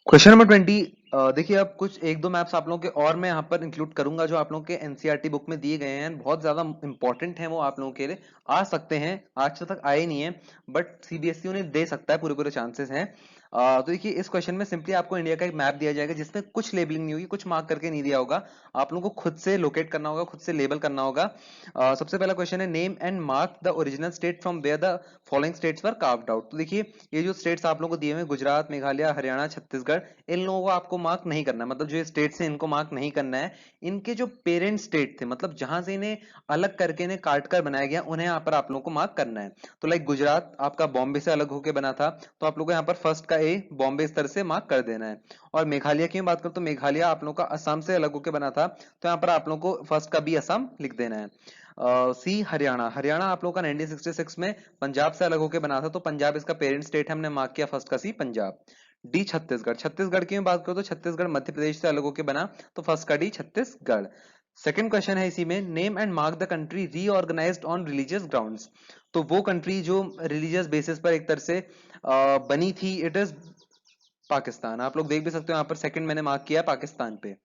Question number 20, देखिए अब कुछ एक दो मैप्स आप लोगों के और मैं यहाँ पर इंक्लूड करूंगा जो आप लोगों के एनसीईआरटी बुक में दिए गए हैं, बहुत ज्यादा इंपॉर्टेंट हैं वो आप लोगों के लिए। आ सकते हैं, आज तक आए नहीं है, बट सीबीएसई उन्हें दे सकता है, पूरे पूरे चांसेस हैं। तो देखिए इस क्वेश्चन में सिंपली आपको इंडिया का एक मैप दिया जाएगा जिसमें कुछ लेबलिंग नहीं होगी, कुछ मार्क करके नहीं दिया होगा, आप लोगों को खुद से लोकेट करना होगा, खुद से लेबल करना होगा। सबसे पहला क्वेश्चन है, name and mark the original state from where the following states were carved out. तो देखिए ये जो स्टेट्स आप लोगों को दिए हुए, गुजरात, मेघालय, हरियाणा, छत्तीसगढ़, इन लोगों को आपको मार्क नहीं करना है, मतलब जो स्टेट्स हैं इनको मार्क नहीं करना है। इनके जो पेरेंट स्टेट थे, मतलब जहां से इन्हें अलग करके इन्हें काट कर बनाया गया, उन्हें यहाँ पर आप लोगों को मार्क करना है। तो लाइक गुजरात आपका बॉम्बे से अलग होकर बना था, तो आप लोगों को यहाँ पर फर्स्ट का ए बॉम्बे इस तरह से मार्क कर देना है। और मेघालय की बात करें तो मेघालय आप लोगों का असम से अलग होकर बना था, तो यहाँ पर आप लोगों को फर्स्ट का बी असम लिख देना है। सी हरियाणा, हरियाणा आप लोगों का 1966 में पंजाब से अलग होकर बना था, तो पंजाब इसका पेरेंट स्टेट है, हमने मार्क किया फर्स्ट का सी पंजाब। डी छत्तीसगढ़, छत्तीसगढ़ की मैं बात करूं तो छत्तीसगढ़ मध्य प्रदेश से अलग होकर बना, तो फर्स्ट का डी छत्तीसगढ़। सेकंड क्वेश्चन है इसी में, name and mark the country reorganised on religious grounds. तो वो कंट्री जो रिलीजियस बेसिस पर एक तरह से बनी थी, इट इज पाकिस्तान। आप लोग देख भी सकते हो यहाँ पर सेकंड मैंने मार्क किया पाकिस्तान पे।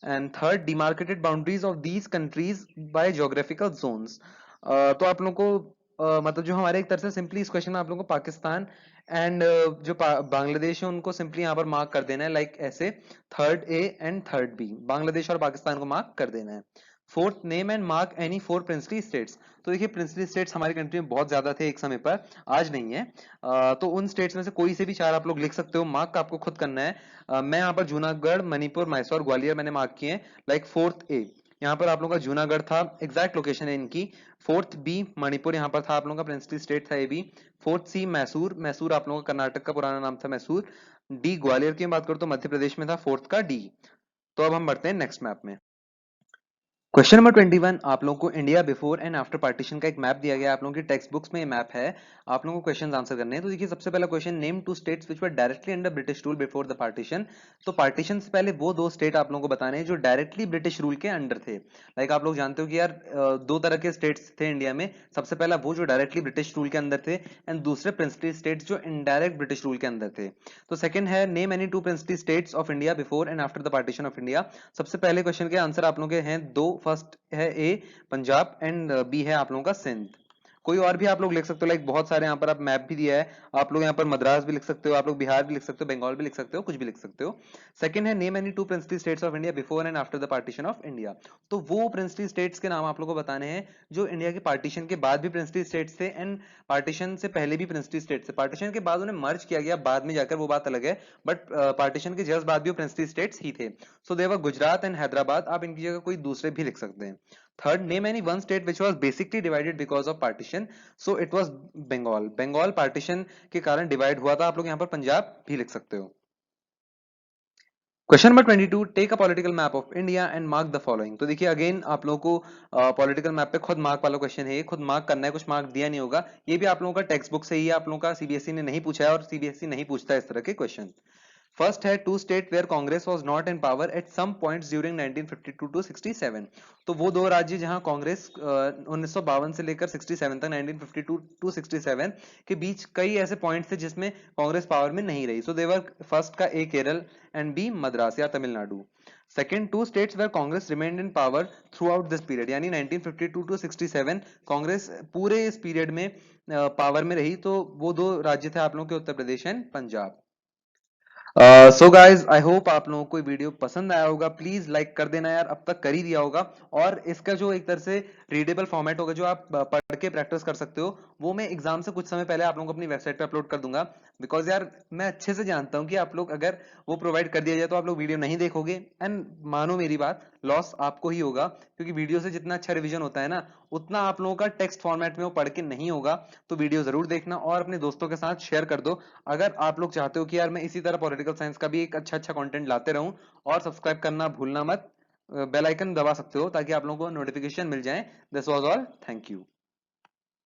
And third, demarcated boundaries of these countries by geographical zones. तो आप लोगों को मतलब जो हमारे एक तरह से सिंपली इस क्वेश्चन में आप लोगों को पाकिस्तान एंड जो बांग्लादेश है उनको सिंपली यहाँ पर मार्क कर देना है, लाइक ऐसे third A and third B, Bangladesh और पाकिस्तान को मार्क कर देना है। Fourth, name and mark any four princely states. तो देखिए प्रिंसली स्टेट्स हमारी कंट्री में बहुत ज्यादा थे एक समय पर, आज नहीं है। तो उन स्टेट्स में से कोई से भी चार आप लोग लिख सकते हो, मार्क आपको खुद करना है। मैं यहाँ पर जूनागढ़, मणिपुर, मैसूर, ग्वालियर मैंने मार्क किए हैं, लाइक फोर्थ ए यहाँ पर आप लोगों का जूनागढ़ था, एग्जैक्ट लोकेशन है इनकी। फोर्थ बी मणिपुर यहाँ पर था आप लोगों का प्रिंसली स्टेट था ये भी। फोर्थ सी मैसूर, मैसूर आप लोगों का कर्नाटक का पुराना नाम था मैसूर। डी ग्वालियर की बात करूं तो मध्य प्रदेश में था, फोर्थ का डी। तो अब हम बढ़ते हैं नेक्स्ट मैप में। क्वेश्चन नंबर 21, आप लोगों को India before and after partition का एक मैप दिया गया है, आप लोगों की टेक्स्ट बुक्स में ये मैप है, आप लोगों को क्वेश्चंस आंसर करने हैं। तो देखिए सबसे पहला question, name two states which were directly under British rule before the partition. तो पार्टीशन से पहले वो दो स्टेट आप लोगों को बताने हैं जो डायरेक्टली ब्रिटिश रूल के अंडर थे। लाइक आप लोग जानते हो कि यार दो तरह के स्टेट्स थे इंडिया में, सबसे पहला वो जो डायरेक्टली ब्रिटिश रूल के अंदर थे, एंड दूसरे प्रिंसली स्टेट्स जो इनडायरेक्ट ब्रिटिश रूल के अंदर थे। तो सेकंड है, name any two princely states of India before and after the partition of India. सबसे पहले क्वेश्चन के आंसर आप लोगों के हैं दो, फर्स्ट है ए पंजाब एंड बी है आप लोगों का सिंध। कोई और भी आप लोग लिख सकते हो, लाइक बहुत सारे यहाँ पर आप मैप भी दिया है, आप लोग यहाँ पर मद्रास भी लिख सकते हो, आप लोग बिहार भी लिख सकते हो, बंगाल भी लिख सकते हो, कुछ भी लिख सकते हो। सेकंड है, name any two princely states of India before and after the partition of India. तो वो प्रिंसली स्टेट्स के नाम आप लोगों को बताने हैं जो इंडिया के पार्टीशन के बाद भी प्रिंसली स्टेट्स थे एंड पार्टीशन से पहले भी प्रिंसली स्टेट्स थे। पार्टीशन के बाद उन्हें मर्ज किया गया बाद में जाकर, वो बात अलग है, बट पार्टीशन के जस्ट बाद भी वो प्रिंसली स्टेट्स ही थे। So there Gujarat and Hyderabad, आप इनकी जगह कोई दूसरे भी लिख सकते हैं। Third, name any one state which was basically divided because of partition. So it was Bengal, Bengal partition के कारण डिवाइड हुआ था, आप लोग यहाँ पर पंजाब भी लिख सकते हो। Question number 22, take a political map of India and mark the following. तो देखिए अगेन आप लोगों को पॉलिटिकल मैप पे खुद मार्क वाला क्वेश्चन है, ये खुद मार्क करना है, कुछ मार्क दिया नहीं होगा, ये भी आप लोगों का टेक्स्ट बुक से ही है, आप लोगों का सीबीएसई ने नहीं पूछा है और सीबीएसई नहीं पूछता इस तरह के क्वेश्चन। फर्स्ट है two state where Congress was not in power at some points during 1952 to 67। तो वो दो राज्य जहां कांग्रेस 1952 से लेकर 67 तक, 1952 टू 67 के बीच कई ऐसे पॉइंट्स थे जिसमें कांग्रेस पावर में नहीं रही। सो देवर फर्स्ट का A Kerala and B Madras या Tamil Nadu. Second, two states where Congress remained in power throughout this period, यानी 1952 टू 67 कांग्रेस पूरे इस पीरियड में पावर में रही। तो वो दो राज्य थे आप लोगों के Uttar Pradesh and Punjab. So guys, I hope आप लोगों को वीडियो पसंद आया होगा। प्लीज लाइक कर देना यार, अब तक कर ही दिया होगा। और इसका जो एक तरह से रीडेबल फॉर्मेट होगा जो आप पढ़ के प्रैक्टिस कर सकते हो, वो मैं एग्जाम से कुछ समय पहले आप लोगों को अपनी वेबसाइट पे अपलोड कर दूंगा। बिकॉज यार मैं अच्छे से जानता हूं कि आप लोग अगर वो प्रोवाइड कर दिया जाए तो आप लोग वीडियो नहीं देखोगे, एंड मानो मेरी बात, लॉस आपको ही होगा। क्योंकि वीडियो से जितना अच्छा रिवीजन होता है ना, उतना आप लोगों का टेक्स्ट फॉर्मेट में वो पढ़ के नहीं होगा। तो वीडियो जरूर देखना और अपने दोस्तों के साथ शेयर कर दो। अगर आप लोग चाहते हो कि यार मैं इसी तरह पॉलिटिकल साइंस का भी एक अच्छा अच्छा कंटेंट लाते रहूं, और सब्सक्राइब करना भूलना मत, बेल आइकन दबा सकते हो ताकि आप लोगों को नोटिफिकेशन मिल जाए। This was all, thank you.